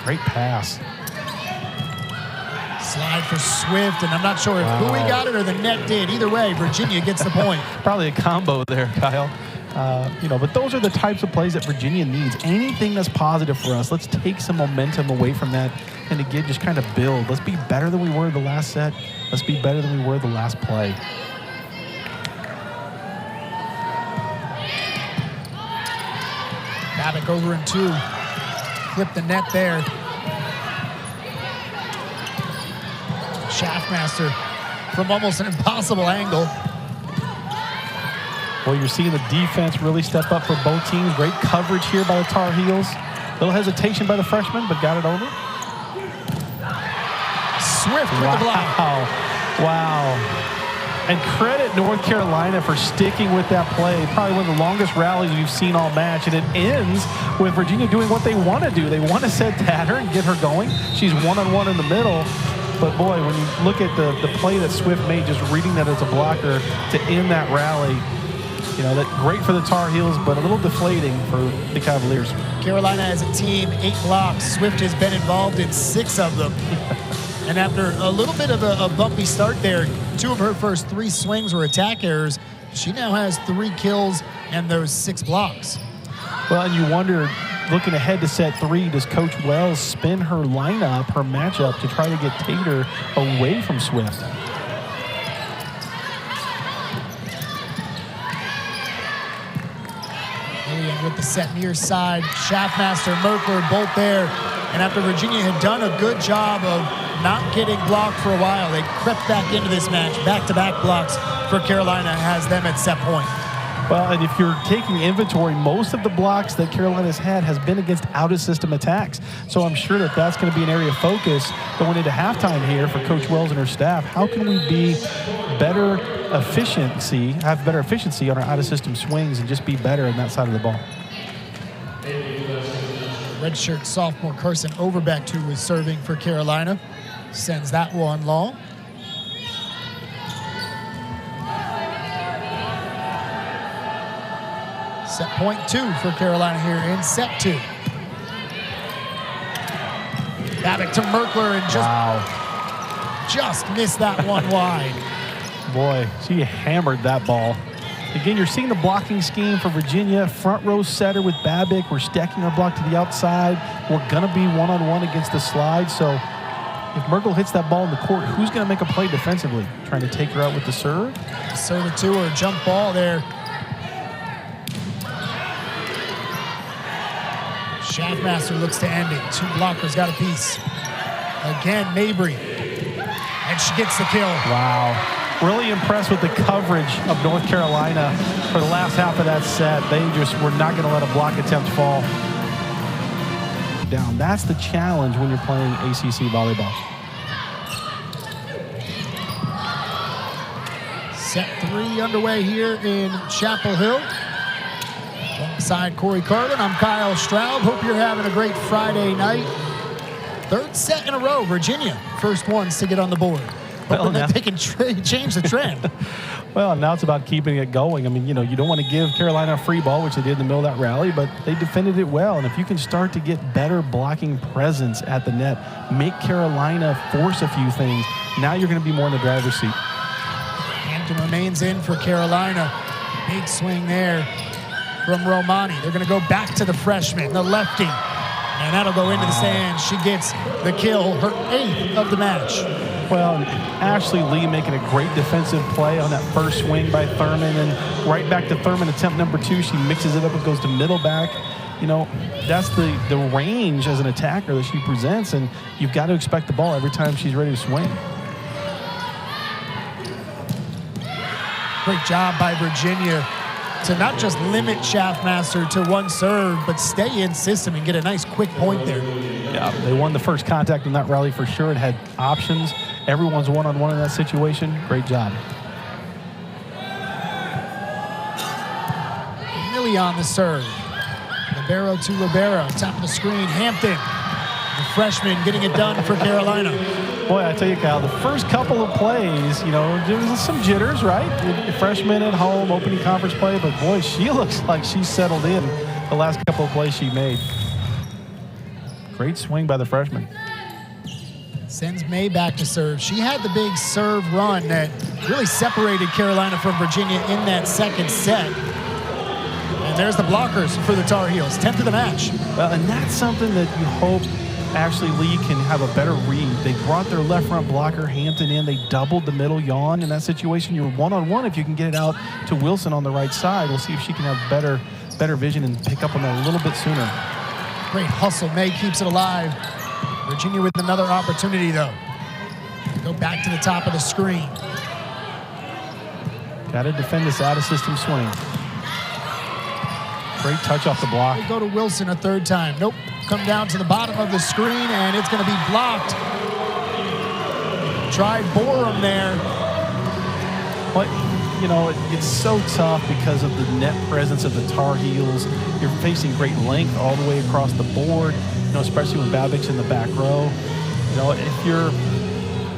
Great pass. Slide for Swift, and I'm not sure if Bowie got it or the net did. Either way, Virginia gets the point. Probably a combo there, Kyle. But those are the types of plays that Virginia needs. Anything that's positive for us, let's take some momentum away from that and again, just kind of build. Let's be better than we were the last set. Let's be better than we were the last play. Babick over in 2. Clip the net there. Schaffmaster from almost an impossible angle. Well, you're seeing the defense really step up for both teams. Great coverage here by the Tar Heels. Little hesitation by the freshman, but got it over. Swift with the block. Wow. And credit North Carolina for sticking with that play. Probably one of the longest rallies we've seen all match. And it ends with Virginia doing what they want to do. They want to set at her and get her going. She's one-on-one in the middle. But boy, when you look at the play that Swift made, just reading that as a blocker to end that rally, that great for the Tar Heels, but a little deflating for the Cavaliers. Carolina as a team, 8 blocks. Swift has been involved in 6 of them. And after a little bit of a bumpy start there, 2 of her first 3 swings were attack errors. She now has 3 kills and those 6 blocks. Well, and you wonder, looking ahead to set 3, does Coach Wells spin her lineup, her matchup, to try to get Tater away from Swift? With the set near side, Schaffmaster, Merkler, both there. And after Virginia had done a good job of not getting blocked for a while, they crept back into this match. Back-to-back blocks for Carolina has them at set point. Well, and if you're taking inventory, most of the blocks that Carolina's had has been against out-of-system attacks. So I'm sure that that's going to be an area of focus going into halftime here for Coach Wells and her staff. How can we be have better efficiency on our out-of-system swings and just be better on that side of the ball? Redshirt sophomore Carson Overbeck, who was serving for Carolina, sends that one long. Set point 2 for Carolina here in set 2. Babick to Merkler and just missed that one wide. Boy, she hammered that ball. Again, you're seeing the blocking scheme for Virginia. Front row setter with Babick. We're stacking our block to the outside. We're going to be one-on-one against the slide. So if Merkle hits that ball in the court, who's going to make a play defensively? Trying to take her out with the serve? Serve it to her, jump ball there. Schaffmaster looks to end it. 2 blockers got a piece. Again, Mabry. And she gets the kill. Wow. Really impressed with the coverage of North Carolina for the last half of that set. They just were not going to let a block attempt fall down. That's the challenge when you're playing ACC volleyball. Set 3 underway here in Chapel Hill. Alongside Corey Carlin, I'm Kyle Straub. Hope you're having a great Friday night. 3rd set in a row, Virginia. First ones to get on the board. Hoping that they can change the trend. Well, now it's about keeping it going. I mean, you don't want to give Carolina a free ball, which they did in the middle of that rally, but they defended it well. And if you can start to get better blocking presence at the net, make Carolina force a few things, now you're going to be more in the driver's seat. Hampton remains in for Carolina. Big swing there from Romani. They're going to go back to the freshman, the lefty. And that'll go into the stands. She gets the kill, her 8th of the match. Well, Ashley Lee making a great defensive play on that first swing by Thurman, and right back to Thurman, attempt number 2. She mixes it up and goes to middle back. That's the range as an attacker that she presents, and you've got to expect the ball every time she's ready to swing. Great job by Virginia to not just limit Schaffmaster to 1 serve, but stay in system and get a nice quick point there. Yeah, they won the first contact in that rally for sure. It had options. Everyone's one-on-one in that situation. Great job. Millie on the serve. Libero to Libero. Top of the screen, Hampton. The freshman getting it done for Carolina. Boy, I tell you, Kyle, the first couple of plays, there was some jitters, right? The freshman at home, opening conference play, but boy, she looks like she's settled in the last couple of plays she made. Great swing by the freshman. Sends May back to serve. She had the big serve run that really separated Carolina from Virginia in that second set. And there's the blockers for the Tar Heels, 10th of the match. Well, and that's something that you hope Ashley Lee can have a better read. They brought their left front blocker, Hampton, in. They doubled the middle yawn. In that situation, you're one-on-one if you can get it out to Wilson on the right side. We'll see if she can have better vision and pick up on that a little bit sooner. Great hustle. May keeps it alive. Virginia with another opportunity, though. Go back to the top of the screen. Got to defend this out-of-system swing. Great touch off the block. We go to Wilson a third time. Nope. Come down to the bottom of the screen, and it's going to be blocked. Tried Borum there. But, you know, it's so tough because of the net presence of the Tar Heels. You're facing great length all the way across the board, you know, especially when Babbitt's in the back row. You know, if you're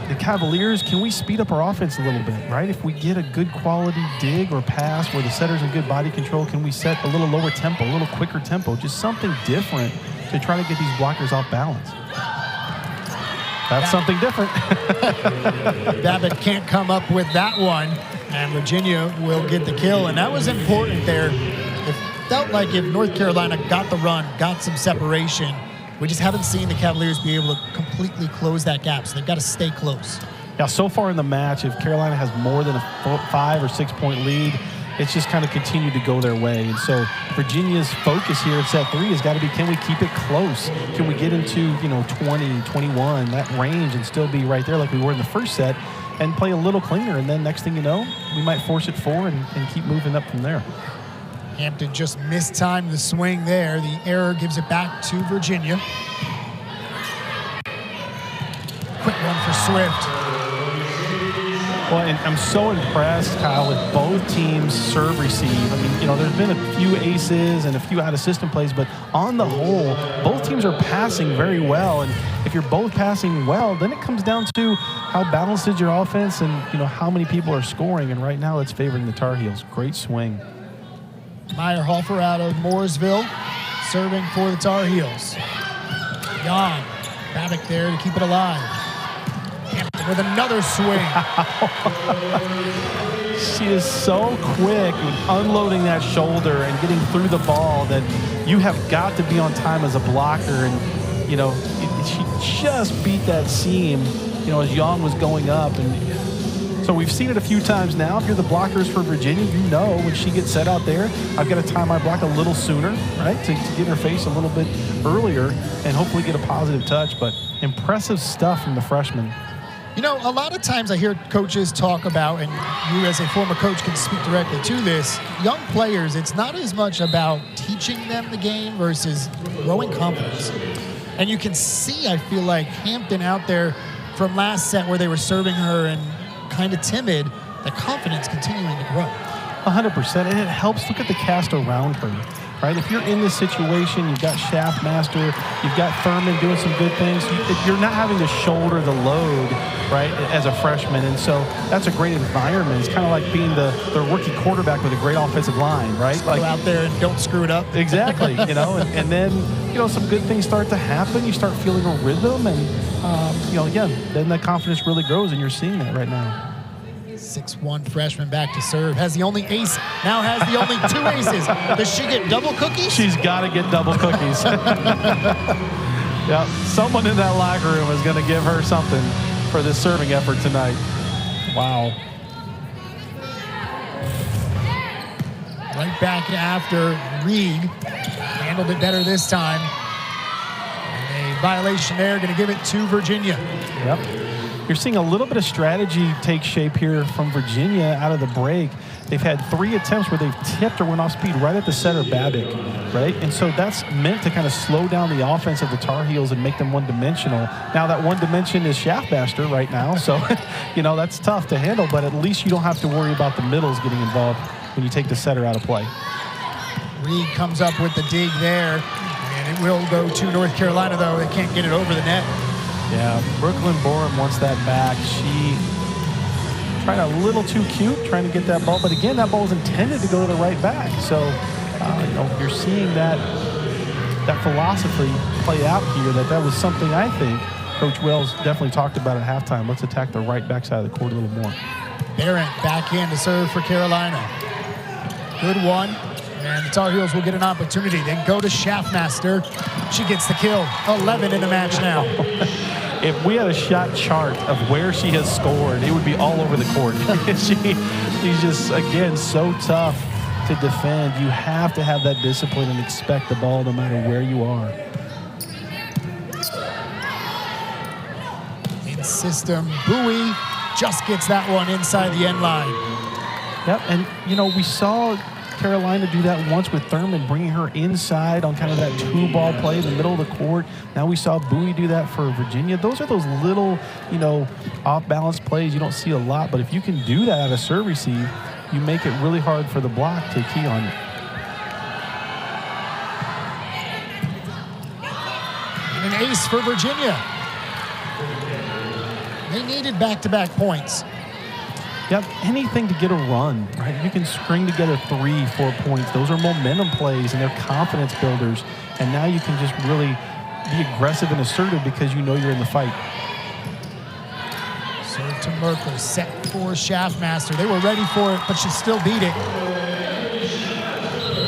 the Cavaliers, can we speed up our offense a little bit, right? If we get a good quality dig or pass where the setter's in good body control, can we set a little lower tempo, a little quicker tempo, just something different to try to get these blockers off balance? That's something different. Babbitt can't come up with that one, and Virginia will get the kill, and that was important there. It felt like if North Carolina got the run, got some separation, we just haven't seen the Cavaliers be able to completely close that gap, so they've got to stay close. Yeah, so far in the match, if Carolina has more than a 5 or 6 point lead, it's just kind of continued to go their way. And so Virginia's focus here at set 3 has got to be, can we keep it close? Can we get into, you know, 20, 21, that range, and still be right there like we were in the first set and play a little cleaner? And then next thing you know, we might force it 4 and keep moving up from there. Hampton just mistimed the swing there. The error gives it back to Virginia. Quick one for Swift. Well, and I'm so impressed, Kyle, with both teams serve receive. I mean, you know, there's been a few aces and a few out-of-system plays, but on the whole, both teams are passing very well. And if you're both passing well, then it comes down to how balanced is your offense and, you know, how many people are scoring. And right now, it's favoring the Tar Heels. Great swing. Meyerhofer out of Mooresville, serving for the Tar Heels. Young, Babbitt there to keep it alive. Hampton with another swing. She is so quick with unloading that shoulder and getting through the ball that you have got to be on time as a blocker. And, you know, she just beat that seam, you know, as Young was going up. And so we've seen it a few times now. If you're the blockers for Virginia, you know when she gets set out there, I've got to time my block a little sooner, right, to get her face a little bit earlier and hopefully get a positive touch. But impressive stuff from the freshman. You know, a lot of times I hear coaches talk about, and you as a former coach can speak directly to this, young players, it's not as much about teaching them the game versus growing confidence. And you can see, I feel like, Hampton out there from last set where they were serving her and kind of timid, the confidence continuing to grow. 100%, and it helps. Look at the cast around her, right? If you're in this situation, you've got Shaftmaster, you've got Thurman doing some good things. You're not having to shoulder the load, right, as a freshman, and so that's a great environment. It's kind of like being the rookie quarterback with a great offensive line, right? Like, go out there and don't screw it up. Exactly, you know, and then, you know, some good things start to happen. You start feeling a rhythm, and, you know, again, then the confidence really grows, and you're seeing that right now. 6'1" freshman back to serve. Has the only ace. Now has the only 2 aces. Does she get double cookies? She's got to get double cookies. Yeah, someone in that locker room is going to give her something for this serving effort tonight. Wow. Right back after Reed. Handled it better this time. And a violation there. Going to give it to Virginia. Yep. You're seeing a little bit of strategy take shape here from Virginia out of the break. They've had 3 attempts where they've tipped or went off speed right at the setter, Babbitt, right? And so that's meant to kind of slow down the offense of the Tar Heels and make them one-dimensional. Now that one dimension is Shaftmaster right now, so, you know, that's tough to handle, but at least you don't have to worry about the middles getting involved when you take the setter out of play. Reed comes up with the dig there, and it will go to North Carolina, though. They can't get it over the net. Yeah, Brooklyn Borum wants that back. She tried a little too cute trying to get that ball, but again, that ball was intended to go to the right back. So, you know, you're seeing that philosophy play out here, that was something I think Coach Wells definitely talked about at halftime. Let's attack the right backside of the court a little more. Barrett back in to serve for Carolina. Good one. And the Tar Heels will get an opportunity. Then go to Schaffmaster. She gets the kill. 11 in the match now. If we had a shot chart of where she has scored, it would be all over the court. She's just, again, so tough to defend. You have to have that discipline and expect the ball no matter where you are. In system, Bowie just gets that one inside the end line. Yep, and, we saw Carolina do that once with Thurman, bringing her inside on kind of that two-ball play in the middle of the court. Now we saw Bowie do that for Virginia. Those are those little, off-balance plays you don't see a lot, but if you can do that at a serve receive, you make it really hard for the block to key on you. And an ace for Virginia. They needed back-to-back points. Yep, anything to get a run, right? You can string together 3-4 points. Those are momentum plays, and they're confidence builders. And now you can just really be aggressive and assertive because you know you're in the fight. Serve to Merkel, set for Schaffmaster. They were ready for it, but she still beat it.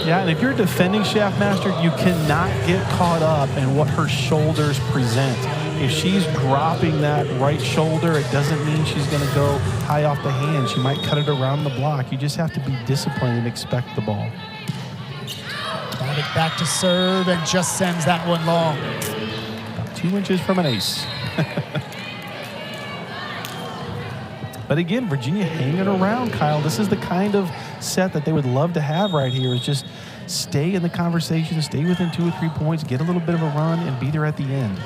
Yeah, and if you're defending Schaffmaster, you cannot get caught up in what her shoulders present. If she's dropping that right shoulder, it doesn't mean she's going to go high off the hand. She might cut it around the block. You just have to be disciplined and expect the ball. Got it back to serve and just sends that one long. About 2 inches from an ace. But again, Virginia hanging around, Kyle. This is the kind of set that they would love to have right here, is just stay in the conversation, stay within 2 or 3 points, get a little bit of a run, and be there at the end.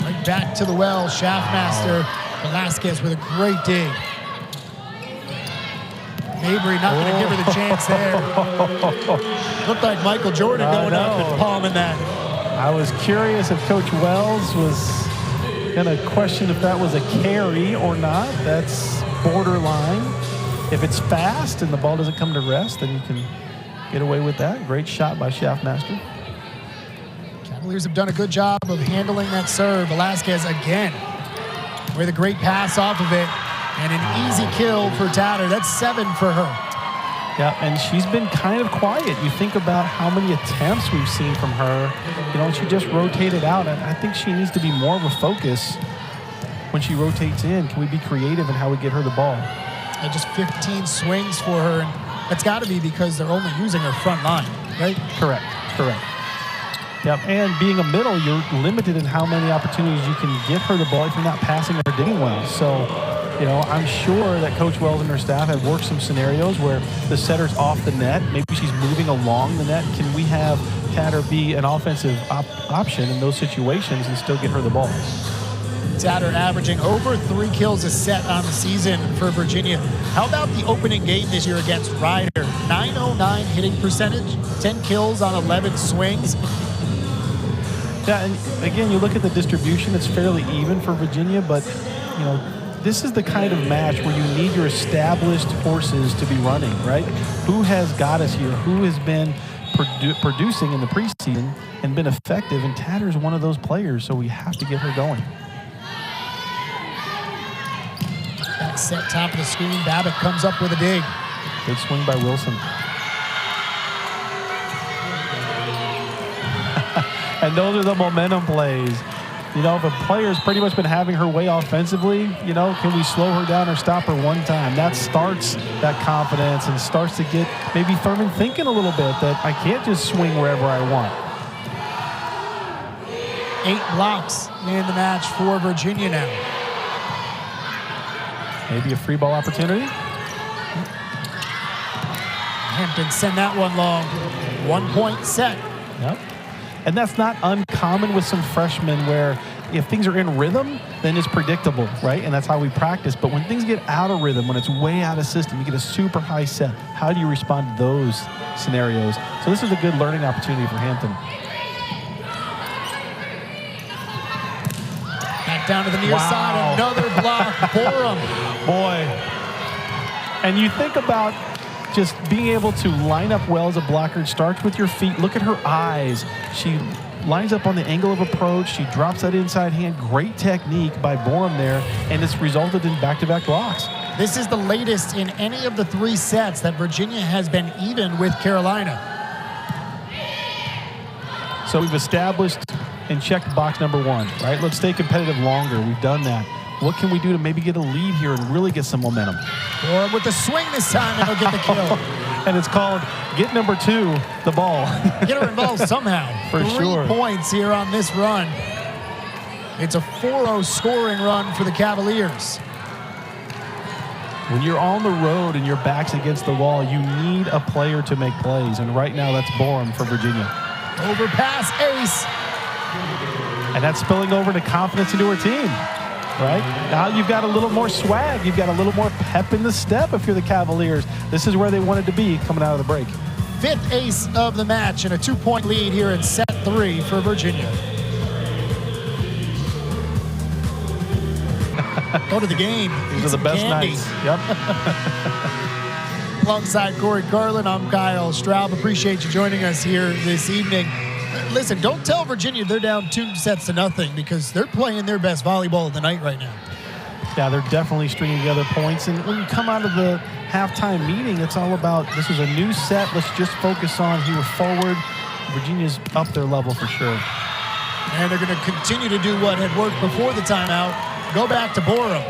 Right back to the well, Schaffmaster. Velasquez with a great dig. Mabry not going to give her the chance there. Looked like Michael Jordan going up and palming that. I was curious if Coach Wells was going to question if that was a carry or not. That's borderline. If it's fast and the ball doesn't come to rest, then you can get away with that. Great shot by Schaffmaster. Cavaliers have done a good job of handling that serve. Velasquez again with a great pass off of it. And an easy kill for Tatter. That's 7 for her. Yeah, and she's been kind of quiet. You think about how many attempts we've seen from her. She just rotated out. And I think she needs to be more of a focus when she rotates in. Can we be creative in how we get her the ball? And just 15 swings for her. And that's got to be because they're only using her front line, right? Correct. Yep, and being a middle, you're limited in how many opportunities you can get her the ball if you're not passing or digging well. So, I'm sure that Coach Wells and her staff have worked some scenarios where the setter's off the net. Maybe she's moving along the net. Can we have Tatter be an offensive option in those situations and still get her the ball? Tatter averaging over 3 kills a set on the season for Virginia. How about the opening game this year against Ryder? .909 hitting percentage, 10 kills on 11 swings. Yeah, and again, you look at the distribution, it's fairly even for Virginia, but, this is the kind of match where you need your established horses to be running, right? Who has got us here? Who has been producing in the preseason and been effective? And Tatter's one of those players, so we have to get her going. Back set top of the screen. Babbitt comes up with a dig. Good swing by Wilson. And those are the momentum plays. If a player's pretty much been having her way offensively, can we slow her down or stop her one time? That starts that confidence and starts to get maybe Thurman thinking a little bit that I can't just swing wherever I want. 8 blocks in the match for Virginia now. Maybe a free ball opportunity. Hampton send that one long. 1 point set. Yep. And that's not uncommon with some freshmen where if things are in rhythm, then it's predictable, right? And that's how we practice. But when things get out of rhythm, when it's way out of system, you get a super high set. How do you respond to those scenarios? So this is a good learning opportunity for Hampton. Back down to the near side, another block. Borum. Boy. And you think about just being able to line up well as a blocker. It starts with your feet. Look at her eyes. She lines up on the angle of approach. She drops that inside hand. Great technique by Borum there, and it's resulted in back-to-back blocks. This is the latest in any of the 3 sets that Virginia has been even with Carolina. So we've established and checked box number 1, right? Let's stay competitive longer. We've done that. What can we do to maybe get a lead here and really get some momentum? Or with the swing this time, and he'll get the kill. And it's called get number 2, the ball. Get her involved somehow. For 3 sure. points here on this run. It's a 4-0 scoring run for the Cavaliers. When you're on the road and your back's against the wall, you need a player to make plays. And right now, that's Borum for Virginia. Overpass ace. And that's spilling over to confidence into her team, right? Now you've got a little more swag. You've got a little more pep in the step if you're the Cavaliers. This is where they wanted to be coming out of the break. 5th ace of the match and a 2-point lead here in set 3 for Virginia. Go to the game. These are the best candy. nights. Yep. Alongside Corey Carlin, I'm Kyle Straub. Appreciate you joining us here this evening. Listen, don't tell Virginia they're down 2 sets to nothing because they're playing their best volleyball of the night right now. Yeah, they're definitely stringing together points. And when you come out of the halftime meeting, it's all about this is a new set. Let's just focus on here forward. Virginia's up their level for sure. And they're going to continue to do what had worked before the timeout. Go back to Borum.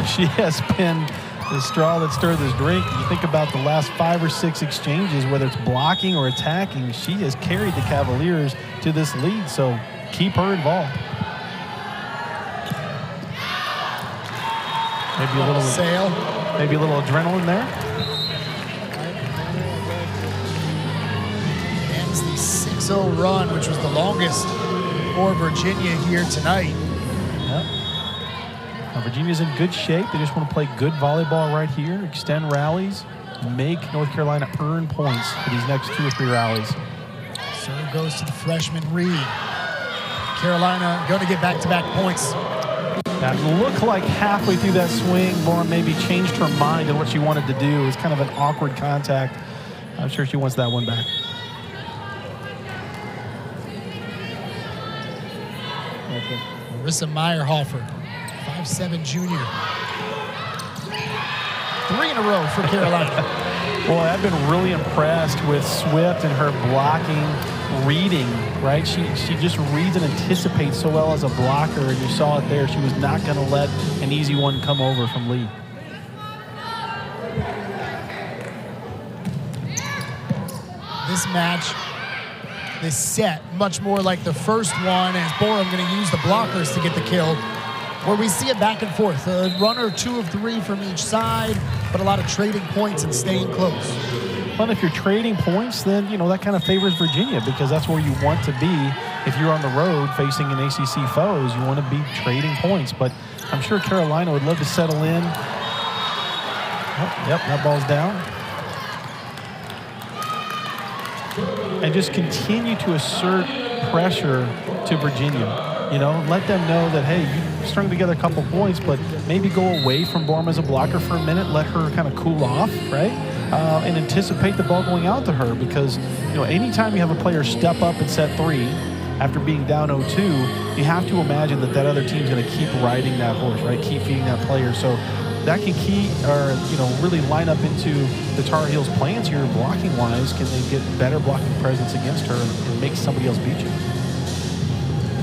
She has been the straw that stirred this drink. You think about the last 5 or 6 exchanges, whether it's blocking or attacking, she has carried the Cavaliers to this lead, so keep her involved. Maybe a little sail. Maybe a little adrenaline there. Ends the 6-0 run, which was the longest for Virginia here tonight. Yep. Now Virginia's in good shape. They just want to play good volleyball right here, extend rallies, make North Carolina earn points for these next 2 or 3 rallies. Serve goes to the freshman Reed. Carolina going to get back-to-back points. That looked like halfway through that swing, Borum maybe changed her mind on what she wanted to do. It was kind of an awkward contact. I'm sure she wants that one back. Marissa Meyerhofer, 5'7" junior. 3 in a row for Carolina. Boy, I've been really impressed with Swift and her blocking, reading, right? She just reads and anticipates so well as a blocker, and you saw it there. She was not going to let an easy one come over from Lee. This match, this set, much more like the first one, as Borum going to use the blockers to get the kill, where we see it back and forth. A runner 2 of 3 from each side, but a lot of trading points and staying close. Well, if you're trading points, then, you know, that kind of favors Virginia because that's where you want to be. If you're on the road facing an ACC foes, you want to be trading points. But I'm sure Carolina would love to settle in. Oh, yep, that ball's down. And just continue to assert pressure to Virginia. You know, let them know that, hey, you strung together a couple points, but maybe go away from Borum as a blocker for a minute, let her kind of cool off, right? And anticipate the ball going out to her because, you know, anytime you have a player step up in set 3 after being down 0-2, you have to imagine that that other team's going to keep riding that horse, right? Keep feeding that player. So that can really line up into the Tar Heels' plans here blocking-wise. Can they get better blocking presence against her and make somebody else beat you?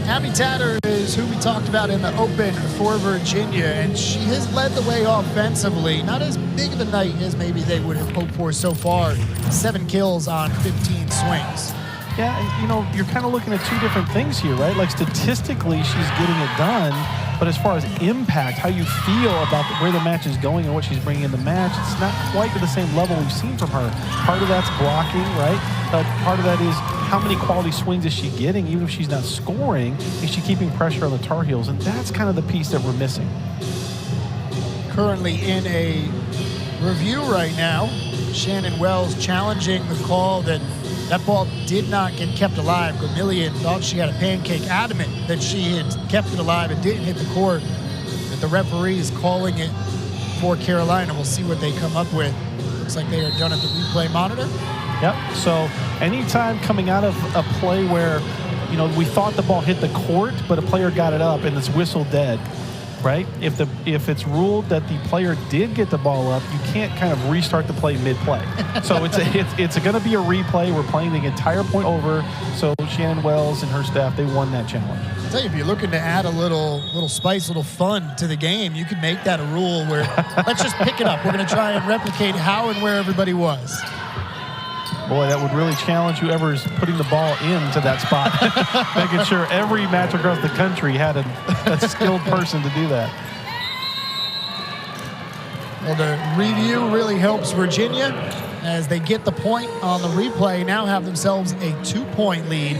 Abby Tatter is who we talked about in the Open for Virginia, and she has led the way offensively. Not as big of a night as maybe they would have hoped for so far. 7 kills on 15 swings. Yeah, and, you know, you're kind of looking at 2 different things here, right? Like, statistically, she's getting it done, but as far as impact, how you feel about where the match is going and what she's bringing in the match, it's not quite to the same level we've seen from her. Part of that's blocking, right? But part of that is how many quality swings is she getting, even if she's not scoring, is she keeping pressure on the Tar Heels? And that's kind of the piece that we're missing. Currently in a review right now, Shannon Wells challenging the call that ball did not get kept alive. Gomillion thought she had a pancake, adamant that she had kept it alive and didn't hit the court. That the referee is calling it for Carolina. We'll see what they come up with. Looks like they are done at the replay monitor. Yep. So anytime coming out of a play where, we thought the ball hit the court, but a player got it up and it's whistle dead, right? If it's ruled that the player did get the ball up, you can't kind of restart the play mid-play. So it's going to be a replay. We're playing the entire point over. So Shannon Wells and her staff, they won that challenge. I'll tell you, if you're looking to add a little spice, a little fun to the game, you could make that a rule where let's just pick it up. We're going to try and replicate how and where everybody was. Boy, that would really challenge whoever's putting the ball into that spot. Making sure every match across the country had a skilled person to do that. Well, the review really helps Virginia as they get the point on the replay, now have themselves a 2-point lead.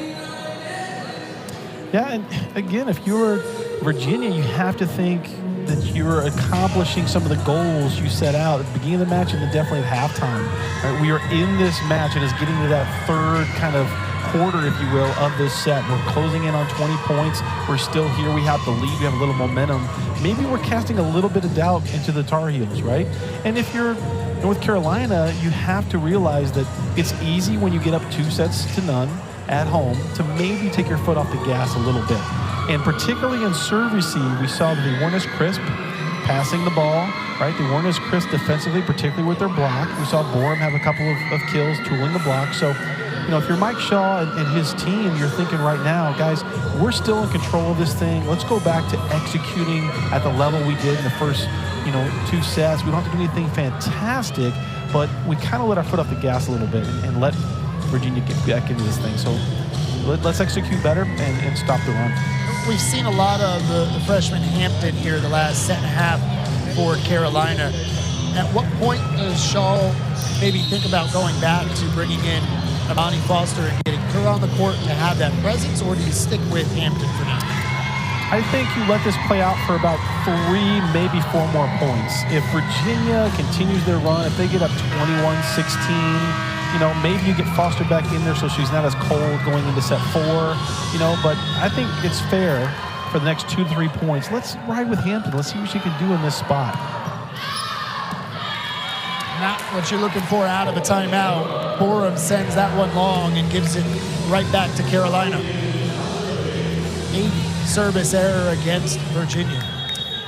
Yeah, and again, if you're Virginia, you have to think that you're accomplishing some of the goals you set out at the beginning of the match and then definitely at halftime. Right, we are in this match and it's getting to that third kind of quarter, if you will, of this set. We're closing in on 20 points. We're still here. We have the lead. We have a little momentum. Maybe we're casting a little bit of doubt into the Tar Heels, right? And if you're North Carolina, you have to realize that it's easy when you get up 2-0 at home to maybe take your foot off the gas a little bit. And particularly in serve receive, we saw that they weren't as crisp passing the ball, right? They weren't as crisp defensively, particularly with their block. We saw Borum have a couple of kills tooling the block. So, if you're Mike Shaw and his team, you're thinking right now, guys, we're still in control of this thing. Let's go back to executing at the level we did in the first, 2 sets. We don't have to do anything fantastic, but we kind of let our foot off the gas a little bit and let Virginia get back into this thing. So let's execute better and stop the run. We've seen a lot of the freshman Hampton here the last set and a half for Carolina. At what point does Shaw maybe think about going back to bringing in Amani Foster and getting her on the court to have that presence, or do you stick with Hampton for now? I think you let this play out for about 3, maybe 4 more points. If Virginia continues their run, if they get up 21-16, maybe you get Foster back in there so she's not as cold going into set 4, but I think it's fair for the next 2 to 3 points. Let's ride with Hampton. Let's see what she can do in this spot. Not what you're looking for out of a timeout. Borum sends that one long and gives it right back to Carolina. 8 service error against Virginia.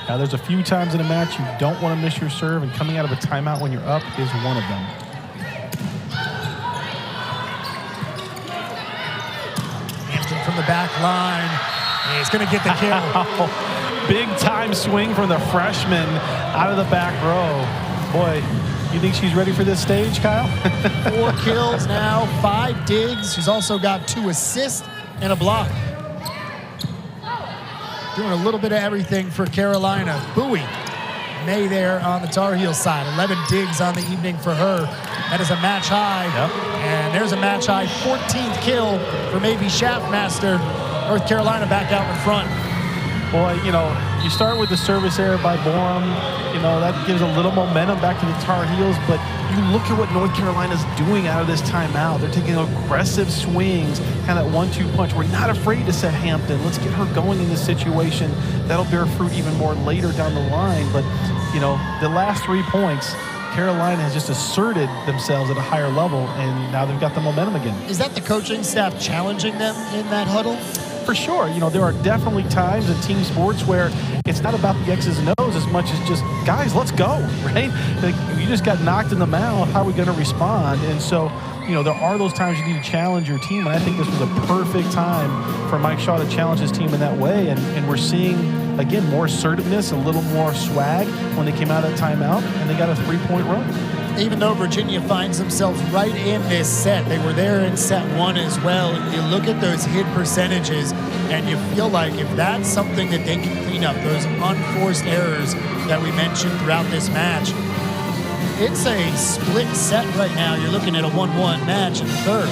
Now, there's a few times in a match you don't want to miss your serve, and coming out of a timeout when you're up is one of them. From the back line. He's going to get the kill. Big time swing from the freshman out of the back row. Boy, you think she's ready for this stage, Kyle? 4 kills now, 5 digs. She's also got 2 assists and a block. Doing a little bit of everything for Carolina. Bowie May there on the Tar Heel side. 11 digs on the evening for her. That is a match high. Yep. And there's a match high 14th kill for maybe Shaftmaster. North Carolina back out in front. Boy, you start with the service error by Borum. That gives a little momentum back to the Tar Heels. But you look at what North Carolina's doing out of this timeout. They're taking aggressive swings, kind of that 1-2 punch. We're not afraid to set Hampton. Let's get her going in this situation. That'll bear fruit even more later down the line. But, the last 3 points, Carolina has just asserted themselves at a higher level, and now they've got the momentum again. Is that the coaching staff challenging them in that huddle? For sure. There are definitely times in team sports where it's not about the X's and O's as much as just, guys, let's go, right? Like, you just got knocked in the mouth. How are we going to respond? And so, there are those times you need to challenge your team, and I think this was a perfect time for Mike Shaw to challenge his team in that way, and we're seeing, again, more assertiveness, a little more swag when they came out of that timeout, and they got a 3-point run. Even though Virginia finds themselves right in this set, they were there in set 1 as well. And you look at those hit percentages, and you feel like if that's something that they can clean up, those unforced errors that we mentioned throughout this match, it's a split set right now. You're looking at a 1-1 match in the third.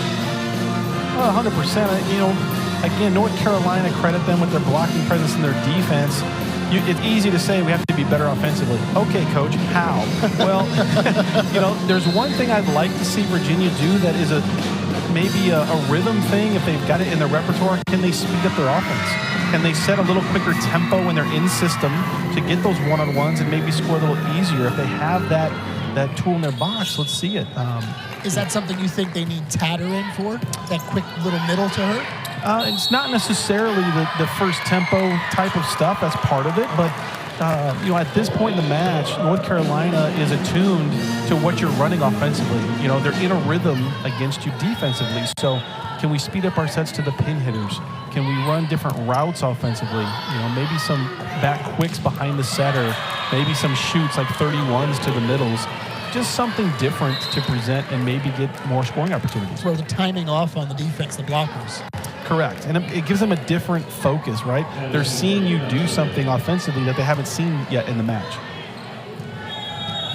100%. Again, North Carolina, credit them with their blocking presence and their defense. It's easy to say we have to be better offensively. Okay, coach, how? Well, there's one thing I'd like to see Virginia do that is maybe a rhythm thing. If they've got it in their repertoire, can they speed up their offense? Can they set a little quicker tempo when they're in system to get those one-on-ones and maybe score a little easier? If they have that that tool in their box. Let's see it. Is that something you think they need Tatter in for? That quick little middle to her? It's not necessarily the first tempo type of stuff. That's part of it. But, at this point in the match, North Carolina is attuned to what you're running offensively. They're in a rhythm against you defensively. So can we speed up our sets to the pin hitters? Can we run different routes offensively? Maybe some back quicks behind the setter. Maybe some shoots like 31s to the middles. Just something different to present and maybe get more scoring opportunities. Throw the timing off on the defense, the blockers. Correct. And it gives them a different focus, right? They're seeing you do something offensively that they haven't seen yet in the match.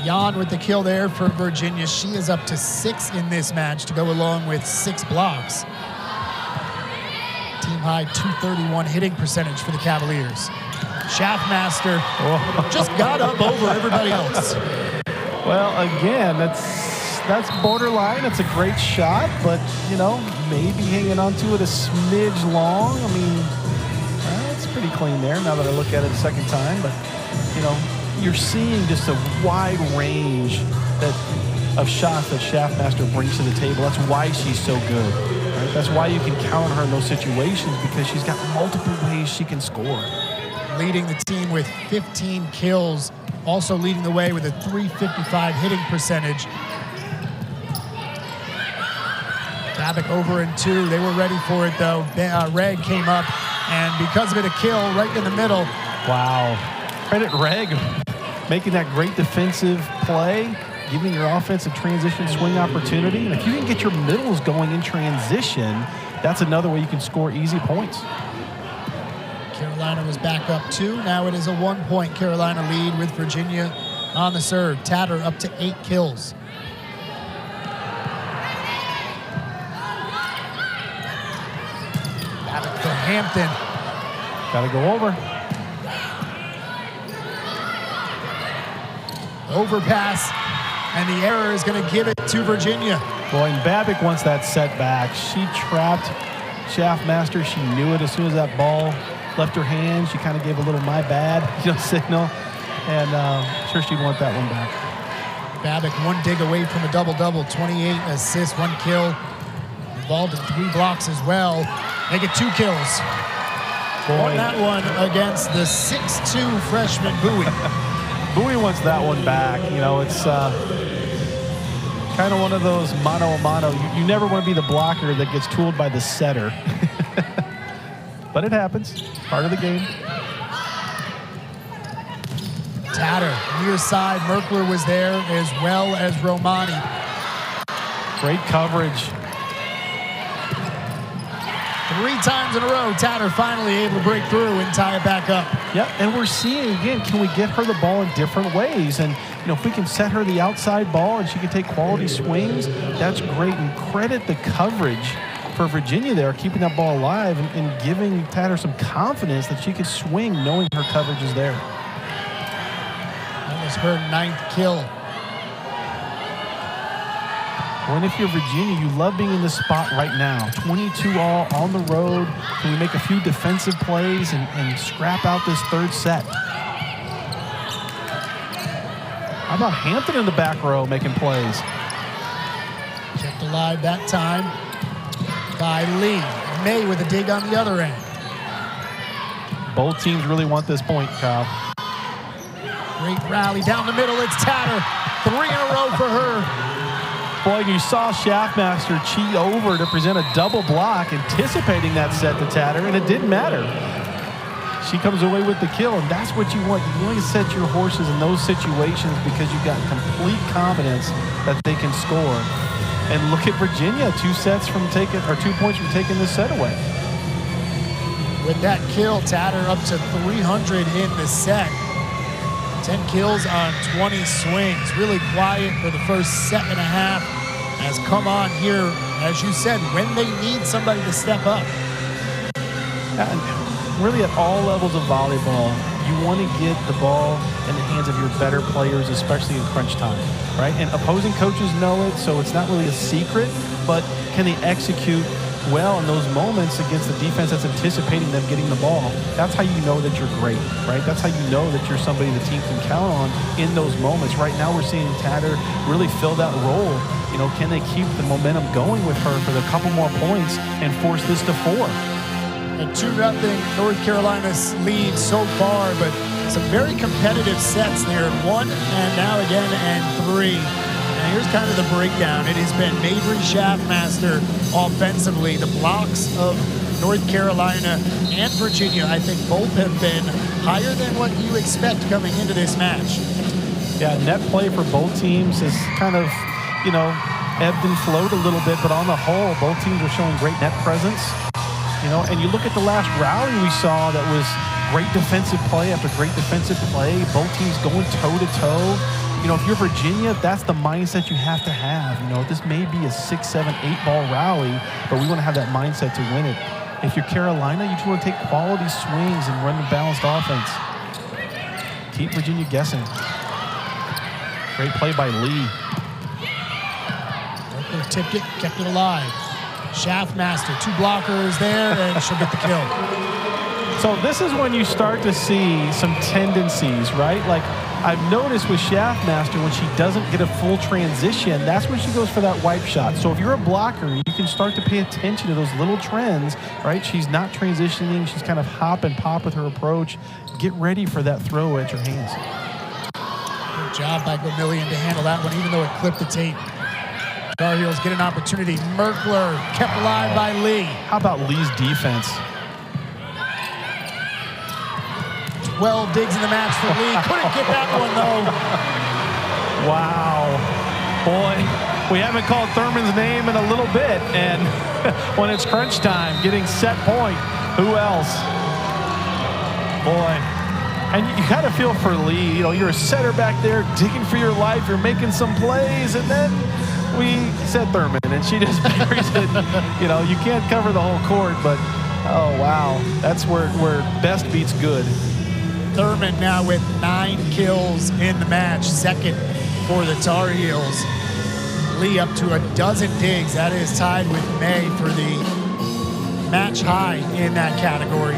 Jan with the kill there for Virginia. She is up to 6 in this match to go along with 6 blocks. Team high 231 hitting percentage for the Cavaliers. Shaftmaster just got up over everybody else. Well, again, that's borderline. It's a great shot, but, maybe hanging on to it a smidge long. I mean, it's pretty clean there now that I look at it a second time. But, you're seeing just a wide range of shots that Shaftmaster brings to the table. That's why she's so good. Right? That's why you can count on her in those situations, because she's got multiple ways she can score. Leading the team with 15 kills. Also leading the way with a .355 hitting percentage. Babic over in 2. They were ready for it, though. Reg came up, and because of it, a kill right in the middle. Wow. Credit Reg making that great defensive play, giving your offense a transition swing opportunity. And if you can get your middles going in transition, that's another way you can score easy points. Carolina was back up 2. Now it is a 1-point Carolina lead with Virginia on the serve. Tatter up to 8 kills. Babic for Hampton. Got to go over. Overpass, and the error is going to give it to Virginia. Boy, and Babic wants that set back. She trapped Shaftmaster. She knew it as soon as that ball left her hand. She kind of gave a little "my bad" signal, and sure she'd want that one back. Babic 1 dig away from a double-double, 28 assists, 1 kill. Involved in 3 blocks as well. They get 2 kills. Won that one against the 6'2" freshman Bowie. Bowie wants that one back. It's kind of one of those mano-a-mano. You never want to be the blocker that gets tooled by the setter. But it happens. Part of the game. Tatter, near side. Merkler was there as well as Romani. Great coverage. 3 times in a row, Tatter finally able to break through and tie it back up. Yep, and we're seeing, again, can we get her the ball in different ways? And, if we can set her the outside ball and she can take quality swings, that's great. And credit the coverage for Virginia there, keeping that ball alive and giving Tatter some confidence that she can swing knowing her coverage is there. That was her 9th kill. Well, and if you're Virginia, you love being in this spot right now. 22 all on the road. Can we make a few defensive plays and scrap out this 3rd set? How about Hampton in the back row making plays? Kept alive that time by Lee. May with a dig on the other end. Both teams really want this point, Kyle. Great rally down the middle. It's Tatter. 3 in a row for her. Boy, you saw Shaftmaster cheat over to present a double block, anticipating that set to Tatter, and it didn't matter. She comes away with the kill, and that's what you want. You want to set your horses in those situations because you've got complete confidence that they can score. And look at Virginia, 2 points from taking this set away. With that kill, Tatter up to 300 in the set. 10 kills on 20 swings. Really quiet for the first set and a half. Has come on here, as you said, when they need somebody to step up. And really at all levels of volleyball, you want to get the ball in the hands of your better players, especially in crunch time, right? And opposing coaches know it, so it's not really a secret, but can they execute well in those moments against the defense that's anticipating them getting the ball. That's how you know that you're great, right? That's how you know that you're somebody the team can count on in those moments. Right now we're seeing Tatter really fill that role. You know, can they keep the momentum going with her for a couple more points and force this to 4? A 2-0 North Carolina's lead so far, but some very competitive sets there. 1 and now again and 3. And here's kind of the breakdown. It has been Mabry Schaffmaster offensively. The blocks of North Carolina and Virginia, I think both have been higher than what you expect coming into this match. Yeah, net play for both teams is kind of, you know, ebbed and flowed a little bit, but on the whole, both teams are showing great net presence. You know, and you look at the last rally we saw that was great defensive play after great defensive play. Both teams going toe-to-toe. You know, if you're Virginia, that's the mindset you have to have. You know, this may be a 6, 7, 8 ball rally, but we want to have that mindset to win it. If you're Carolina, you just want to take quality swings and run the balanced offense. Keep Virginia guessing. Great play by Lee. Tipped it, kept it alive. Schaffmaster, 2 blockers there, and she'll get the kill. So this is when you start to see some tendencies, right? Like I've noticed with Schaffmaster, when she doesn't get a full transition, that's when she goes for that wipe shot. So if you're a blocker, you can start to pay attention to those little trends, right? She's not transitioning. She's kind of hop and pop with her approach. Get ready for that throw at your hands. Good job by Vermillion to handle that one, even though it clipped the tape. Tar Heels get an opportunity. Merkler kept alive by Lee. How about Lee's defense? 12 digs in the match for Lee. Couldn't get that one, though. Wow. Boy, we haven't called Thurman's name in a little bit, and when it's crunch time, getting set point, who else? Boy. And you got to feel for Lee. You know, you're a setter back there digging for your life. You're making some plays, and then we said Thurman, and she just buries it. You know, you can't cover the whole court, but, oh, wow. That's where best beats good. Thurman now with 9 kills in the match. Second for the Tar Heels. Lee up to 12 digs. That is tied with May for the match high in that category.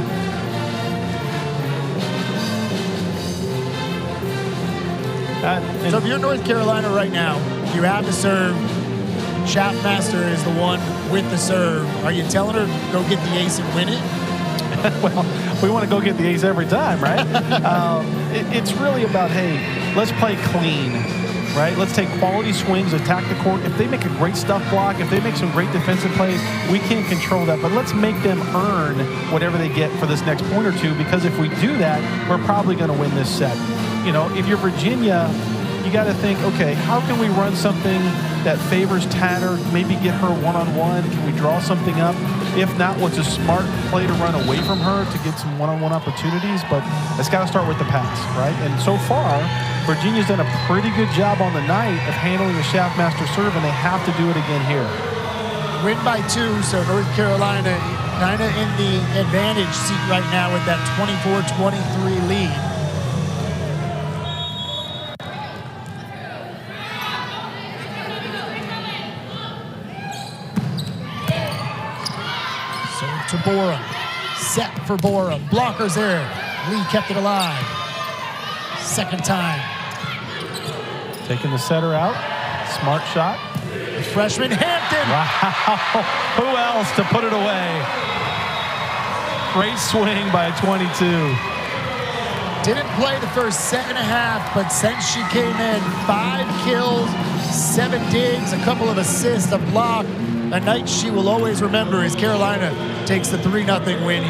So if you're North Carolina right now, you have to serve. Schaffmaster is the one with the serve. Are you telling her go get the ace and win it? Well, we want to go get the ace every time, right? It's really about, hey, let's play clean, right? Let's take quality swings, attack the court. If they make a great stuff block, if they make some great defensive plays, we can't control that. But let's make them earn whatever they get for this next point or two, because if we do that, we're probably going to win this set. You know, if you're Virginia, you got to think, okay, how can we run something that favors Tatter, maybe get her one-on-one? Can we draw something up? If not, what's a smart play to run away from her to get some one-on-one opportunities? But it's got to start with the pass, right? And so far, Virginia's done a pretty good job on the night of handling the Schaffmaster serve, and they have to do it again here. Win by 2, so North Carolina kind of in the advantage seat right now with that 24-23 lead. To Borum, set for Borum, blockers there. Lee kept it alive. Second time. Taking the setter out, smart shot. The freshman Hampton. Wow, who else to put it away? Great swing by 22. Didn't play the first set and a half, but since she came in, 5 kills, 7 digs, a couple of assists, a block. A night she will always remember as Carolina takes the 3-0 win here.